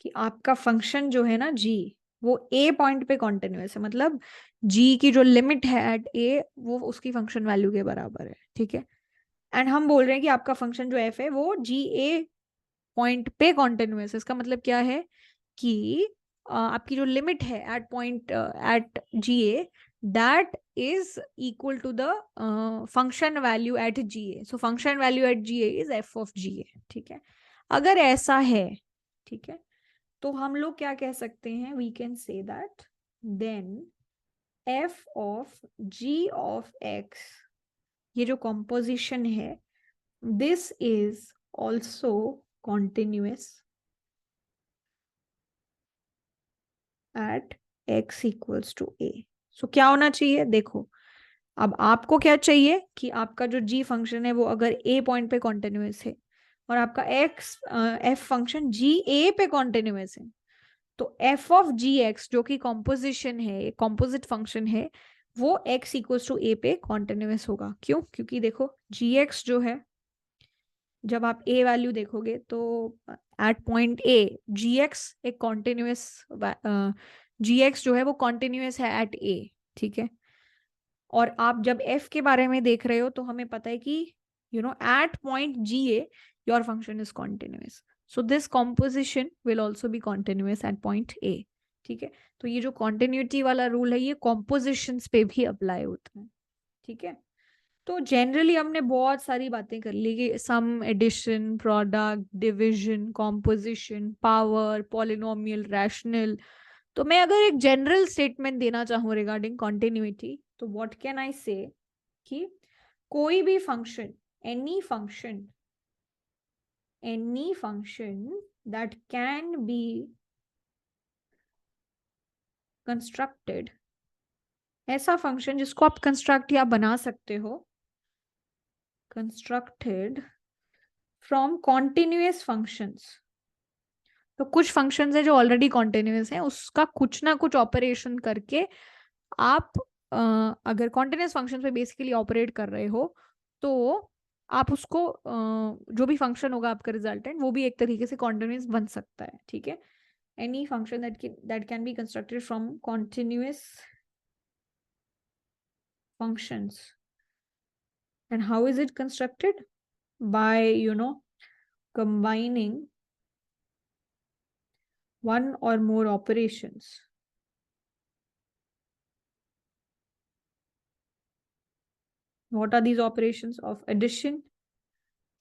कि आपका फंक्शन जो है ना जी, वो ए पॉइंट पे कॉन्टिन्यूअस है, मतलब जी की जो लिमिट है एट ए वो उसकी फंक्शन वैल्यू के बराबर है। ठीक है, एंड हम बोल रहे हैं कि आपका फंक्शन जो एफ है वो जी ए पॉइंट पे कॉन्टिन्यूअस है। इसका मतलब क्या है कि आपकी जो लिमिट है at point at G A, that is equal to the function value at G A. So function value at G A is F of G A. ठीक है, अगर ऐसा है, ठीक है, तो हम लोग क्या कह सकते हैं, we can say that then F of G of X, ये जो कॉम्पोजिशन है, this is also continuous at X equals to A. So क्या होना चाहिए, देखो अब आपको क्या चाहिए कि आपका जो जी फंक्शन है वो अगर ए पॉइंट पे कॉन्टिन्यूअस है और आपका एक्स एफ फंक्शन जी ए पे कॉन्टिन्यूअस है, तो एफ ऑफ जी एक्स जो कि कॉम्पोजिशन है, कॉम्पोजिट फंक्शन है, वो एक्स इक्वल्स टू ए पे कॉन्टिन्यूअस होगा। क्यों? क्योंकि देखो जी एक्स जो है, जब आप ए वैल्यू देखोगे तो at point a g x एक कॉन्टिन्यूअस, जी एक्स जो है वो कॉन्टिन्यूअस है एट ए। ठीक है, और आप जब एफ के बारे में देख रहे हो तो हमें पता है कि at point g a your function is continuous, so this composition will also be continuous at point a. ठीक है, तो ये जो कॉन्टिन्यूटी वाला रूल है ये कॉम्पोजिशंस पे भी अप्लाई होता है। ठीक है, तो जनरली हमने बहुत सारी बातें कर ली कि sum, addition, product, division, composition, power, polynomial, rational. तो मैं अगर एक जनरल स्टेटमेंट देना चाहूँ रिगार्डिंग कॉन्टिन्यूटी, तो व्हाट कैन आई से कि कोई भी function, any function, any function that can be constructed, ऐसा फंक्शन जिसको आप कंस्ट्रक्ट या बना सकते हो, कंस्ट्रक्टेड फ्रॉम कॉन्टिन्यूअस फंक्शंस। तो कुछ फंक्शंस है जो ऑलरेडी कॉन्टिन्यूअस है, उसका कुछ ना कुछ ऑपरेशन करके आप अगर कॉन्टिन्यूअस फंक्शन पे बेसिकली ऑपरेट कर रहे हो तो आप उसको जो भी फंक्शन होगा आपका रिजल्टेंट वो भी एक तरीके से कॉन्टिन्यूअस बन सकता है। ठीक है, any function that can be constructed from continuous functions And how is it constructed? By, combining one or more operations. What are these operations? Of addition,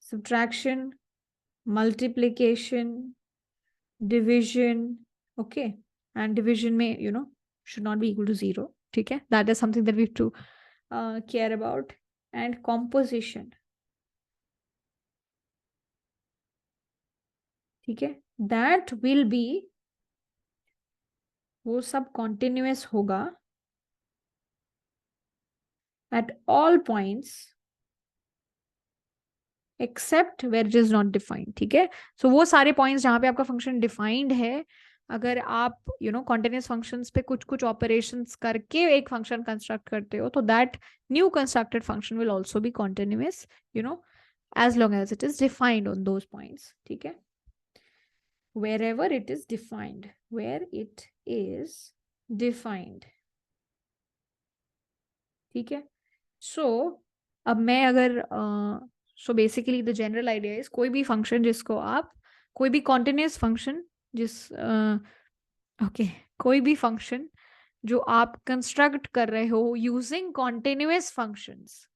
subtraction, multiplication, division. Okay. And division may, should not be equal to 0. Okay. That is something that we have to care about. And composition. Okay. That will be, वो सब continuous होगा at all points except where it is not defined. ठीक है. So वो सारे points जहाँ पे आपका function defined है, अगर आप continuous functions पे कुछ कुछ operations करके एक function construct करते हो, तो that new constructed function will also be continuous, as long as it is defined on those points. ठीक है. Wherever it is defined, where it is defined. ठीक है. So अब मैं अगर so basically the general idea is, कोई भी function जिसको आप, कोई भी कॉन्टिन्यूस फंक्शन कोई भी फंक्शन जो आप कंस्ट्रक्ट कर रहे हो यूजिंग कॉन्टिन्यूस फंक्शंस,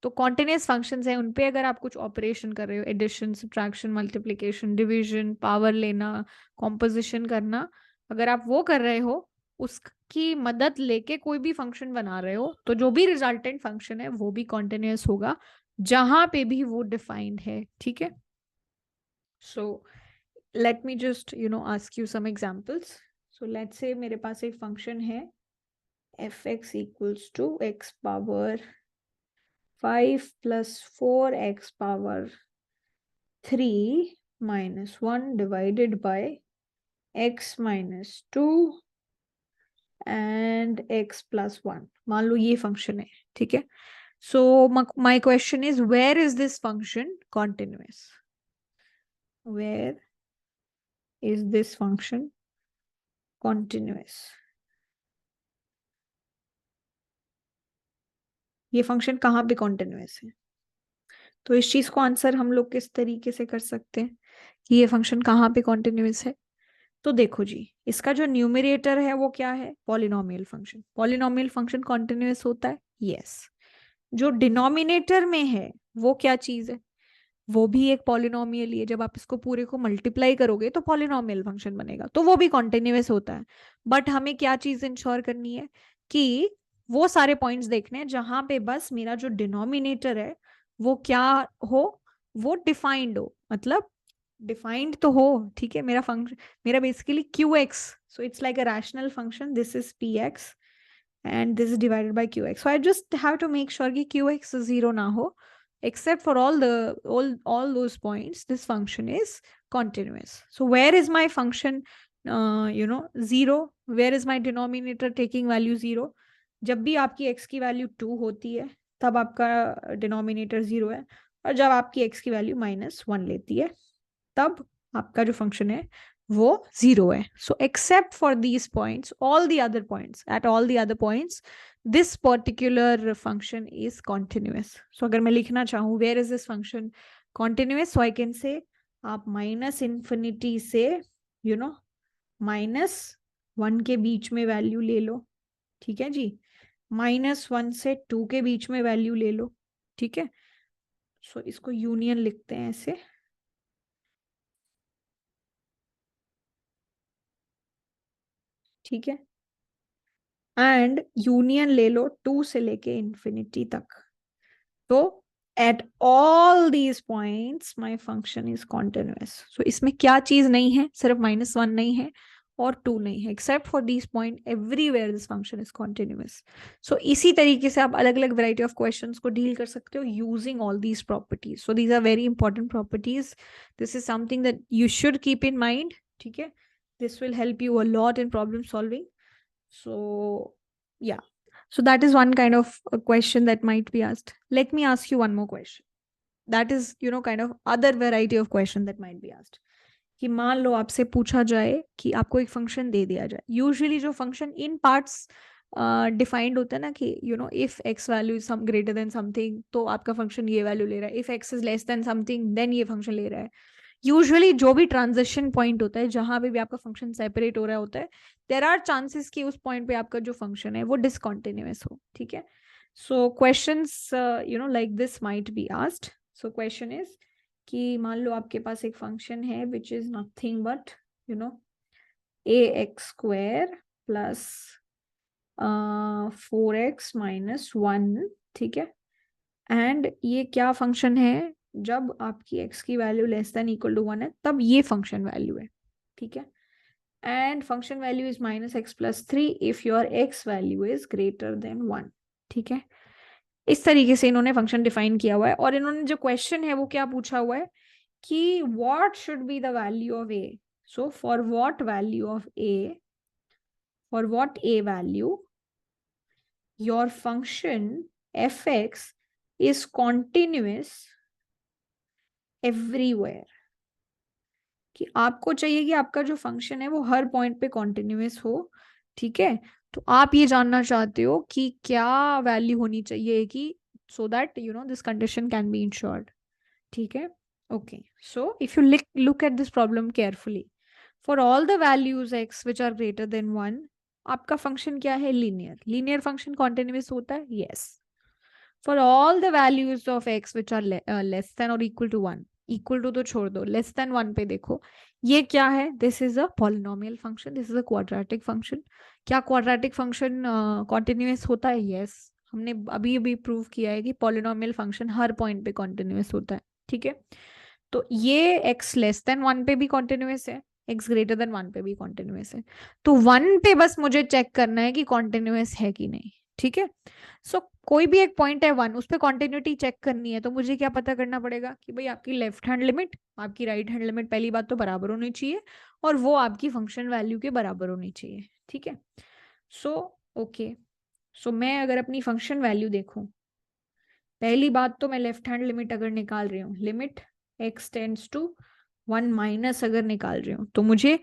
तो कॉन्टिन्यूस फंक्शंस है, उन पे अगर आप कुछ ऑपरेशन कर रहे हो, addition, subtraction, multiplication, division, power लेना, कॉम्पोजिशन करना, अगर आप वो कर रहे हो, उसकी मदद लेके कोई भी फंक्शन बना रहे हो, तो जो भी रिजल्टेंट फंक्शन है वो भी कॉन्टिन्यूस होगा जहां पे भी वो डिफाइंड है. ठीक है. So let me just ask you some examples. So let's say मेरे पास एक फंक्शन है f(x) equals to x power 5 plus 4x power 3 minus 1 divided by x minus 2 and x plus 1. मान लो ये फंक्शन है. ठीक है. So my question is, where is this function continuous? Where is this function continuous? ये function कहाँ पे continuous है? तो इस चीज को आंसर हम लोग किस तरीके से कर सकते हैं कि ये फंक्शन कहाँ पे कॉन्टिन्यूस है? तो देखो जी, इसका जो न्यूमरेटर है वो क्या है? Polynomial function. Polynomial function continuous होता है. यस. जो डिनोमिनेटर में है वो क्या चीज है? वो भी एक पॉलिनोमियल ही है. जब आप इसको पूरे को मल्टीप्लाई करोगे तो पॉलिनोमियल फंक्शन बनेगा, तो वो भी कॉन्टिन्यूस होता है. बट हमें क्या चीज इंश्योर करनी है? कि वो सारे पॉइंट्स देखने हैं जहां पे बस मेरा जो डिनोमिनेटर है वो क्या हो? वो डिफाइंड हो. मतलब डिफाइंड तो हो. ठीक है. मेरा फंक्शन, मेरा basically qx, so it's like a rational function. This is px and this is divided by qx. So I just have to make sure कि qx 0 ना हो. Except for all those points, this function is continuous. So where is my function 0? Where is my denominator taking value 0? जब भी आपकी x की value 2 होती है तब आपका डिनोमिनेटर 0 है, और जब आपकी x की वैल्यू -1 लेती है तब आपका जो फंक्शन है वो 0 है. So except for these points, all the other points, at all the other points this particular function is continuous. So अगर मैं लिखना चाहूँ where is this function continuous, so I can say आप -∞ से -1 के बीच में वैल्यू ले लो. ठीक है जी. -1 से 2 के बीच में वैल्यू ले लो. ठीक है. सो इसको यूनियन लिखते हैं ऐसे. ठीक है. एंड यूनियन ले लो 2 से लेके इंफिनिटी तक. तो at all these points my function is continuous. So इसमें क्या चीज नहीं है? सिर्फ -1 नहीं है और 2 नहीं है. Except for these point everywhere this function is continuous. So इसी तरीके से आप अलग अलग वैरायटी ऑफ क्वेश्चंस को डील कर सकते हो using all these properties. So these are very important properties. This is something that you should keep in mind. ठीक है. This will help you a lot in problem solving. So yeah, so that is one kind of a question that might be asked. Let me ask you one more question. That is kind of other variety of question that might be asked. कि मान लो आपसे पूछा जाए कि आपको एक function दे दिया जाए. यूजुअली जो फंक्शन इन पार्ट्स डिफाइंड होता है ना कि if x value is some greater than something तो आपका फंक्शन ये वैल्यू ले रहा है, if x is less than something then ये फंक्शन ले रहा है। यूजुअली जो भी ट्रांजिशन पॉइंट होता है जहां पे भी आपका फंक्शन सेपरेट हो रहा होता है, देयर आर चांसेस कि उस पॉइंट पे आपका जो फंक्शन है वो डिसकंटिन्यूअस हो, ठीक है। सो questions like this might be asked. So question is कि मान लो आपके पास एक फंक्शन है which is nothing but ax² plus 4x minus 1, ठीक है। एंड ये क्या फंक्शन है, जब आपकी x की value less than equal to 1 है तब ये फंक्शन वैल्यू है, ठीक है। And function value is -x+3 if your x value is greater than 1, ठीक है। इस तरीके से इन्होंने फंक्शन डिफाइन किया हुआ है। और इन्होंने जो क्वेश्चन है वो क्या पूछा हुआ है कि what should be the value of a। So for what value of a, for what a value your function fx is continuous everywhere, कि आपको चाहिए कि आपका जो फंक्शन है वो हर पॉइंट पे कॉन्टिन्यूस हो, ठीक है। तो आप ये जानना चाहते हो कि क्या वैल्यू होनी चाहिए कि so that this condition can be ensured, ठीक है। Okay, so if you look at this problem carefully, for all the values x which are greater than 1, आपका फंक्शन क्या है, लीनियर। लीनियर फंक्शन कॉन्टिन्यूस होता है, yes. For all the values of x which are less than और equal to 1, equal to तो छोड़ दो, less than 1 पे देखो ये क्या है, this is a polynomial function, this is a quadratic function. क्या क्वाड्रेटिक फंक्शन कॉन्टिन्यूस होता है, यस। हमने अभी अभी प्रूव किया है कि पॉलिनोमियल फंक्शन हर पॉइंट पे कॉन्टिन्यूस होता है, ठीक है। तो ये x लेस देन 1 पे भी कॉन्टिन्यूस है, x ग्रेटर देन 1 पे भी कॉन्टिन्यूस है। तो 1 पे बस मुझे चेक करना है कि कॉन्टिन्यूस है कि नहीं, ठीक है। सो कोई भी एक पॉइंट है 1, उस पर कॉन्टिन्यूटी चेक करनी है, तो मुझे क्या पता करना पड़ेगा कि भाई आपकी लेफ्ट हैंड लिमिट, आपकी राइट हैंड लिमिट पहली बात तो बराबर होनी चाहिए और वो आपकी फंक्शन वैल्यू के बराबर होनी चाहिए, ठीक है। सो ओके, सो मैं अगर अपनी फंक्शन वैल्यू देखूं, पहली बात तो मैं लेफ्ट हैंड लिमिट अगर निकाल रही हूँ, limit x tends to 1 minus अगर निकाल रही हूँ, तो मुझे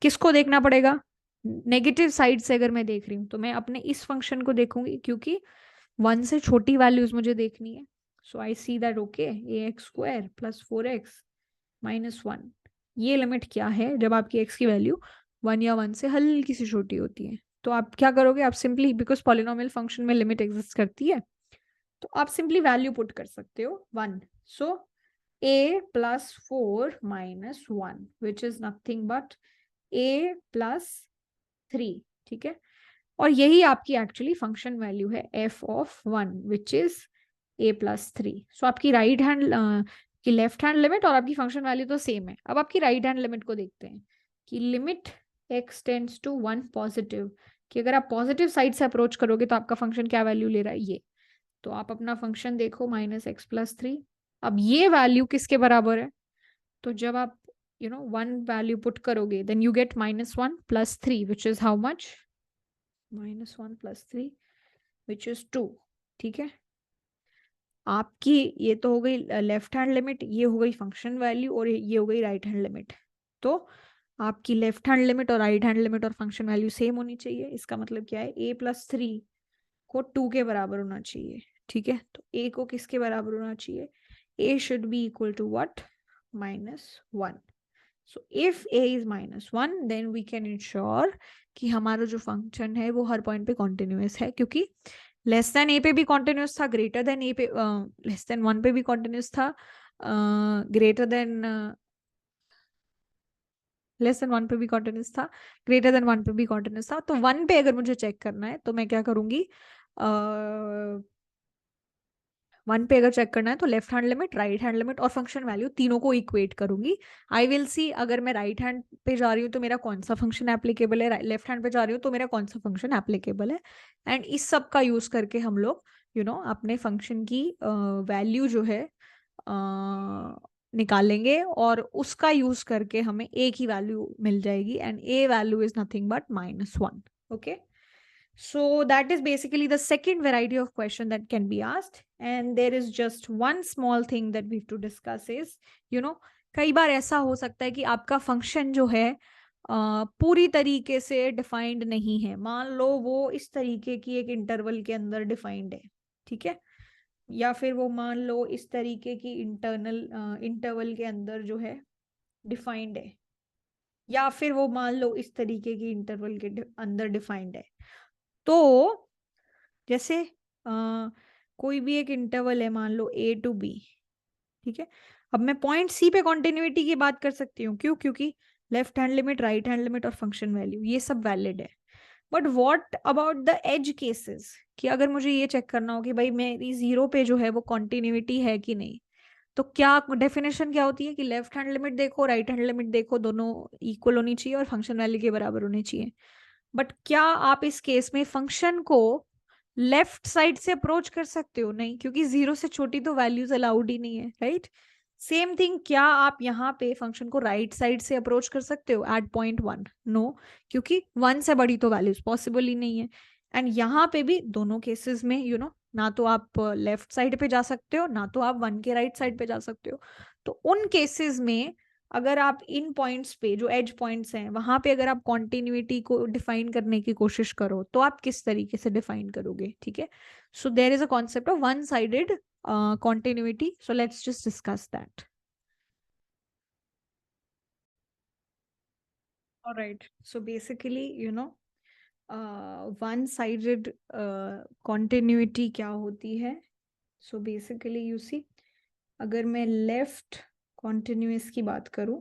किसको देखना पड़ेगा, नेगेटिव साइड से अगर मैं देख रही हूँ तो मैं अपने इस फंक्शन को देखूंगी, क्योंकि 1 से छोटी वैल्यूज मुझे देखनी है। So I see that okay ax² plus 4x minus 1, ये लिमिट क्या है जब आपकी x की वैल्यू 1 या 1 से हल्की सी छोटी होती है। तो आप क्या करोगे, आप सिंपली, बिकॉज पॉलिनोमियल फंक्शन में लिमिट एग्जिस्ट करती है, तो आप सिंपली वैल्यू पुट कर सकते हो 1। सो a plus 4 minus 1 which is nothing but a plus 3, ठीक है। और यही आपकी एक्चुअली फंक्शन वैल्यू है f of 1 which is a plus 3। सो आपकी राइट हैंड की लेफ्ट हैंड लिमिट और आपकी फंक्शन वैल्यू तो सेम है। अब आपकी राइट हैंड लिमिट को देखते हैं कि limit x tends to 1 positive, कि अगर आप पॉजिटिव साइड से अप्रोच करोगे तो आपका फंक्शन क्या वैल्यू ले रहा है, ये। तो आप अपना फंक्शन देखो -x+3। अब ये वैल्यू किसके बराबर है, तो जब आप 1 वैल्यू पुट करोगे then you get -1 + 3 which is how much, -1 + 3 which is 2, ठीक है। आपकी ये तो हो गई लेफ्ट हैंड लिमिट, ये हो गई फंक्शन वैल्यू और ये हो गई राइट हैंड लिमिट। तो आपकी लेफ्ट हैंड लिमिट और राइट हैंड लिमिट और फंक्शन वैल्यू सेम होनी चाहिए। इसका मतलब क्या है, a+3 को 2 के बराबर होना चाहिए, ठीक है। तो a को किसके बराबर होना चाहिए, a should be equal to what, -1। So if a is -1 then we can ensure कि हमारा जो फंक्शन है वो हर पॉइंट पे कॉन्टिन्यूस है, क्योंकि लेस देन a पे भी कॉन्टिन्यूस था, ग्रेटर देन a पे लेस देन 1 पे भी कॉन्टिन्यूस था, ग्रेटर देन लेस देन 1 पे भी कॉन्टिन्यूस था, ग्रेटर देन 1 पे भी कॉन्टिन्यूस था। तो 1 पे अगर मुझे चेक करना है तो मैं क्या करूंगी, 1 पे अगर चेक करना है तो left hand limit, right hand limit और फंक्शन वैल्यू तीनों को इक्वेट करूंगी। आई विल सी अगर मैं राइट हैंड पे जा रही हूँ तो मेरा कौन सा फंक्शन एप्लीकेबल है, लेफ्ट हैंड पे जा रही हूँ तो मेरा कौन सा फंक्शन एप्लीकेबल है। एंड इस सब का यूज करके हम लोग अपने फंक्शन की वैल्यू जो है निकालेंगे और उसका यूज करके हमें a की वैल्यू मिल जाएगी, and a value is nothing but -1, okay. So that is basically the second variety of question that can be asked. And there is just one small thing that we have to discuss is, कई बार ऐसा हो सकता है कि आपका function जो है पूरी तरीके से डिफाइंड नहीं है, मान लो वो इस तरीके की एक इंटरवल के अंदर डिफाइंड है, ठीक है, या फिर वो मान लो इस तरीके की इंटरनल इंटरवल के अंदर जो है डिफाइंड है, या फिर वो मान लो इस तरीके की इंटरवल के अंदर डिफाइंड है। तो जैसे कोई भी एक इंटरवल है, मान लो A to B, ठीक है, अब मैं पॉइंट C पे कॉन्टिन्यूटी की बात कर सकती हूँ, क्यों? क्योंकि left hand limit, right hand limit और फंक्शन वैल्यू ये सब वैलिड है। But what about the edge cases, कि अगर मुझे ये चेक करना हो कि भाई मेरी जीरो पे जो है वो कॉन्टिन्यूटी है कि नहीं, तो क्या डेफिनेशन क्या होती है कि लेफ्ट हैंड लिमिट देखो, राइट हैंड लिमिट देखो, दोनों इक्वल होनी चाहिए और फंक्शन वैल्यू के बराबर होनी चाहिए। बट क्या आप इस केस में फंक्शन को लेफ्ट साइड से अप्रोच कर सकते हो? नहीं, क्योंकि जीरो से छोटी तो वैल्यूज अलाउड ही नहीं है, राइट? सेम थिंग, क्या आप यहाँ पे फंक्शन को राइट साइड से अप्रोच कर सकते हो एट पॉइंट 1? नो, क्योंकि 1 से बड़ी तो वैल्यूज पॉसिबल ही नहीं है। एंड यहाँ पे भी दोनों केसेस में ना तो आप लेफ्ट साइड पे जा सकते हो, ना तो आप 1 के राइट साइड पे जा सकते हो। तो उन केसेस में अगर आप इन पॉइंट्स पे, जो एज पॉइंट्स हैं, वहां पे अगर आप कॉन्टिन्यूटी को डिफाइन करने की कोशिश करो, तो आप किस तरीके से डिफाइन करोगे? ठीक है, so there is a concept of one sided continuity, so let's just discuss that. All right, so basically one sided continuity क्या होती है? So basically you see, अगर मैं लेफ्ट continuous की बात करूं,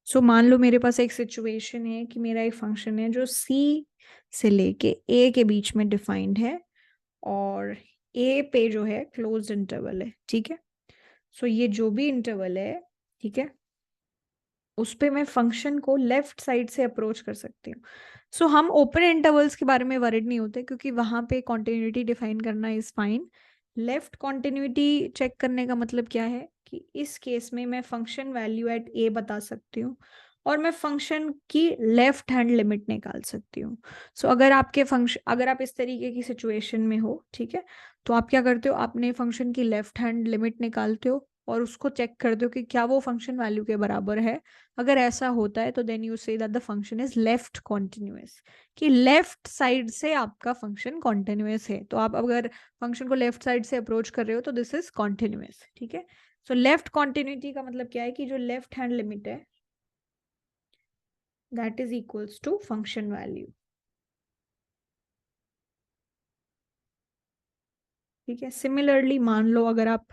सो मान लो मेरे पास एक सिचुएशन है कि मेरा एक फंक्शन है जो C से लेके A के बीच में डिफाइंड है, और A पे जो है क्लोज्ड इंटरवल है, ठीक है। सो ये जो भी इंटरवल है, ठीक है, उस पे मैं फंक्शन को लेफ्ट साइड से अप्रोच कर सकती हूँ। सो हम ओपन इंटरवल्स के बारे में वरिड नहीं होते, क्योंकि वहां पे कॉन्टिन्यूटी डिफाइन करना is fine. Left continuity check करने का मतलब क्या है कि इस केस में मैं फंक्शन वैल्यू एट ए बता सकती हूँ, और मैं फंक्शन की लेफ्ट हैंड लिमिट निकाल सकती हूँ। सो अगर आपके फंक्शन, अगर आप इस तरीके की सिचुएशन में हो, ठीक है, तो आप क्या करते हो, अपने फंक्शन की लेफ्ट हैंड लिमिट निकालते हो और उसको चेक करते हो कि क्या वो फंक्शन वैल्यू के बराबर है। अगर ऐसा होता है तो then you say that the function is left continuous, कि लेफ्ट साइड से आपका फंक्शन कॉन्टिन्यूअस है। तो आप अगर फंक्शन को लेफ्ट साइड से अप्रोच कर रहे हो तो दिस इज कॉन्टिन्यूअस, ठीक है। सो लेफ्ट कॉन्टिन्यूटी का मतलब क्या है कि जो लेफ्ट हैंड लिमिट है that is equals to function value, ठीक है। सिमिलरली मान लो अगर आप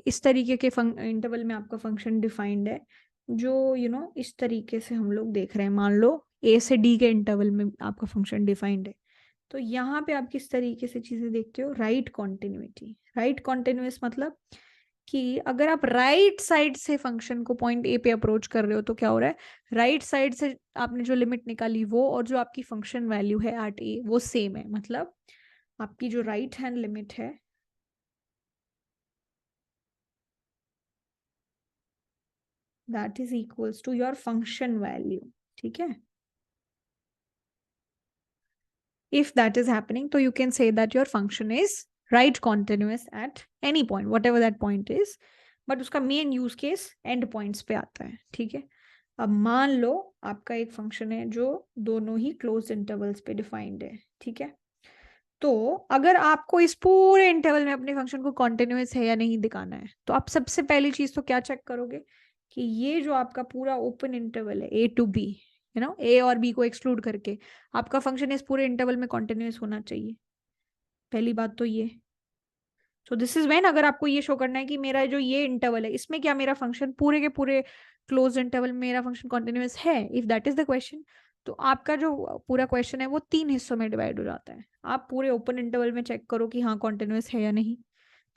इस तरीके के इंटरवल में आपका फंक्शन डिफाइंड है, जो इस तरीके से हम लोग देख रहे हैं, मान लो A से D के इंटरवल में आपका फंक्शन डिफाइंड है, तो यहाँ पे आप किस तरीके से चीजें देखते हो? Right continuity. राइट कॉन्टिन्यूस मतलब कि अगर आप राइट साइड से फंक्शन को पॉइंट ए पे अप्रोच कर रहे हो तो क्या हो रहा है, राइट साइड से आपने जो लिमिट निकाली वो और जो आपकी फंक्शन वैल्यू है एट ए वो सेम है। मतलब आपकी जो राइट हैंड लिमिट है that is equals to your function value, ठीक है। If that is happening, so you can say that your function is right continuous at any point, whatever that point is, but उसका main use case and points पे आता है, ठीक है। अब मान लो आपका एक फंक्शन है जो दोनों ही क्लोज इंटरवल्स पे डिफाइंड है, ठीक है। तो अगर आपको इस पूरे इंटरवल में अपने फंक्शन को कॉन्टिन्यूस है या नहीं दिखाना है, तो आप सबसे पहली चीज तो क्या चेक करोगे कि ये जो आपका पूरा ओपन इंटरवल है A to B, A और B को एक्सक्लूड करके आपका फंक्शन इस पूरे इंटरवल में कॉन्टिन्यूस होना चाहिए। पहली बात तो ये। सो दिस इज व्हेन, अगर आपको ये शो करना है कि मेरा जो ये इंटरवल है इसमें क्या मेरा फंक्शन पूरे के पूरे क्लोज इंटरवल में मेरा फंक्शन कॉन्टिन्यूस है, if that is the question, तो आपका जो पूरा क्वेश्चन है वो 3 हिस्सों में डिवाइड हो जाता है। आप पूरे ओपन इंटरवल में चेक करो कि हाँ कॉन्टिन्यूस है या नहीं,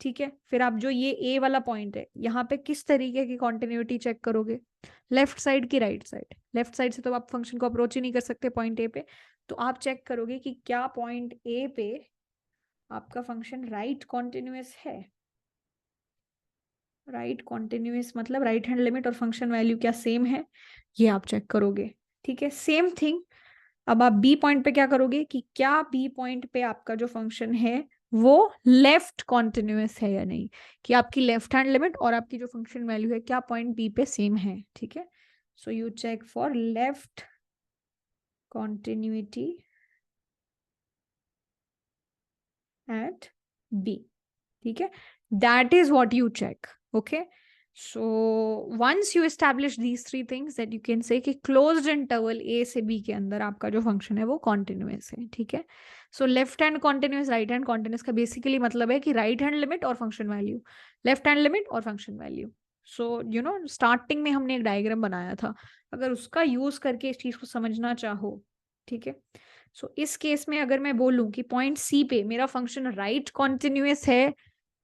ठीक है। फिर आप जो ये ए वाला पॉइंट है यहाँ पे किस तरीके की कॉन्टिन्यूटी चेक करोगे, लेफ्ट साइड की राइट साइड? लेफ्ट साइड से तो आप फंक्शन को अप्रोच ही नहीं कर सकते पॉइंट ए पे, तो आप चेक करोगे कि क्या पॉइंट ए पे आपका फंक्शन राइट कॉन्टिन्यूस है। राइट कॉन्टिन्यूस मतलब राइट हैंड लिमिट और फंक्शन वैल्यू क्या सेम है, ये आप चेक करोगे, ठीक है। सेम थिंग अब आप बी पॉइंट पे क्या करोगे कि क्या बी पॉइंट पे आपका जो फंक्शन है वो लेफ्ट कॉन्टिन्यूअस है या नहीं, कि आपकी लेफ्ट हैंड लिमिट और आपकी जो फंक्शन वैल्यू है क्या पॉइंट बी पे सेम है, ठीक है। So you check for left continuity at B, ठीक है, that is what you check, okay. So once you establish these three things that you can say कि closed interval A से B के अंदर आपका जो फंक्शन है वो continuous है, ठीक है। So left hand continuous, right hand continuous का basically मतलब है कि right hand limit और function value, left hand limit और function value. So you know starting में हमने एक डायग्राम बनाया था, अगर उसका यूज करके इस चीज को समझना चाहो, ठीक है। सो इस केस में अगर मैं बोलूं कि पॉइंट सी पे मेरा फंक्शन राइट कॉन्टिन्यूअस है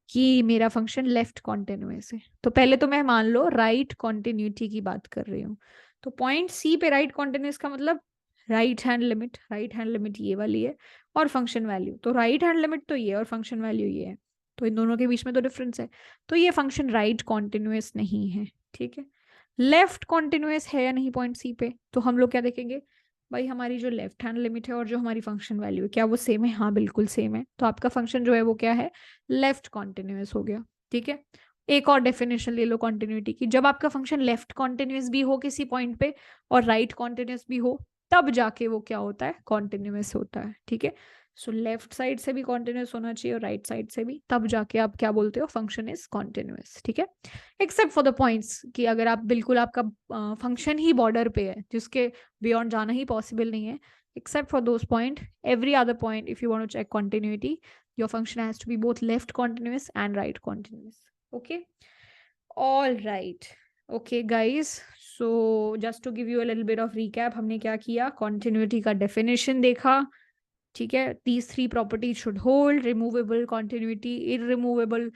कि मेरा फंक्शन लेफ्ट कॉन्टिन्यूअस है, तो पहले तो मैं मान लो राइट कॉन्टिन्यूटी की बात कर रही हूँ। तो पॉइंट सी पे राइट कॉन्टिन्यूअस का मतलब राइट हैंड लिमिट ये वाली है और फंक्शन वैल्यू, तो राइट हैंड लिमिट तो ये और फंक्शन वैल्यू ये है, तो इन दोनों के बीच में तो डिफरेंस है, तो ये फंक्शन राइट कॉन्टिन्यूअस नहीं है, ठीक है। लेफ्ट कॉन्टिन्यूअस है या नहीं पॉइंट सी पे, तो हम लोग क्या देखेंगे, भाई हमारी जो लेफ्ट हैंड लिमिट है और जो हमारी फंक्शन वैल्यू है क्या वो सेम है, हाँ बिल्कुल सेम है, तो आपका फंक्शन जो है वो क्या है, लेफ्ट कॉन्टिन्यूअस हो गया, ठीक है। एक और डेफिनेशन ले लो कॉन्टिन्यूटी की, जब आपका फंक्शन लेफ्ट कॉन्टिन्यूअस भी हो किसी पॉइंट पे और राइट कॉन्टिन्यूअस भी हो, तब जाके वो क्या होता है, कॉन्टिन्यूअस होता है, ठीक है। सो लेफ्ट साइड से भी कॉन्टिन्यूअस होना चाहिए और राइट साइड से भी, तब जाके आप क्या बोलते हो, फंक्शन इज कॉन्टिन्यूअस, ठीक है। एक्सेप्ट फॉर द पॉइंट्स कि अगर आप बिल्कुल आपका फंक्शन ही बॉर्डर पे है जिसके बियॉन्ड जाना ही पॉसिबल नहीं है, except for those point, every other point if you want to check continuity, your function has to be both left continuous and right continuous, okay. All right, okay guys, so just to give you a little bit of recap, हमने क्या किया, continuity का definition देखा, ठीक है, these three properties should hold, removable continuity, irremovable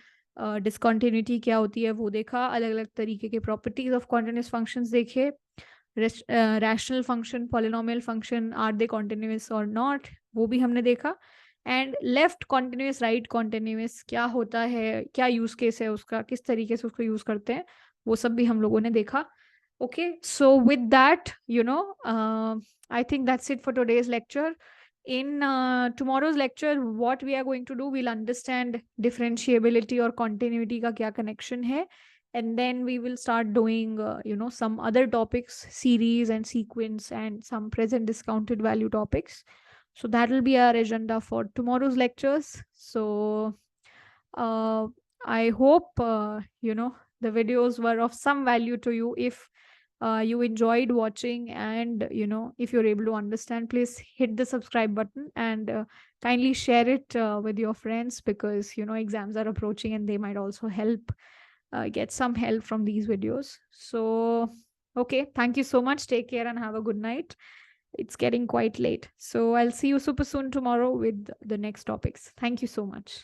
discontinuity क्या होती है वो देखा, अलग अलग तरीके के properties of continuous functions देखे, rational function, polynomial function, are they continuous और नॉट, वो भी हमने देखा, and left continuous right continuous क्या होता है, क्या यूज केस है उसका, किस तरीके से उसको यूज करते हैं, वो सब भी हम लोगों ने देखा, okay. So with that you know I think that's it for today's lecture. In tomorrow's lecture, what we are going to do, we'll understand differentiability or continuity का क्या connection है, and then we will start doing some other topics, series and sequence, and some present discounted value topics. So that will be our agenda for tomorrow's lectures. So uh, I hope the videos were of some value to you. If you enjoyed watching, and if you're able to understand, please hit the subscribe button and kindly share it with your friends, because exams are approaching and they might also help get some help from these videos. So okay, thank you so much, take care and have a good night. It's getting quite late, so I'll see you super soon tomorrow with the next topics. Thank you so much.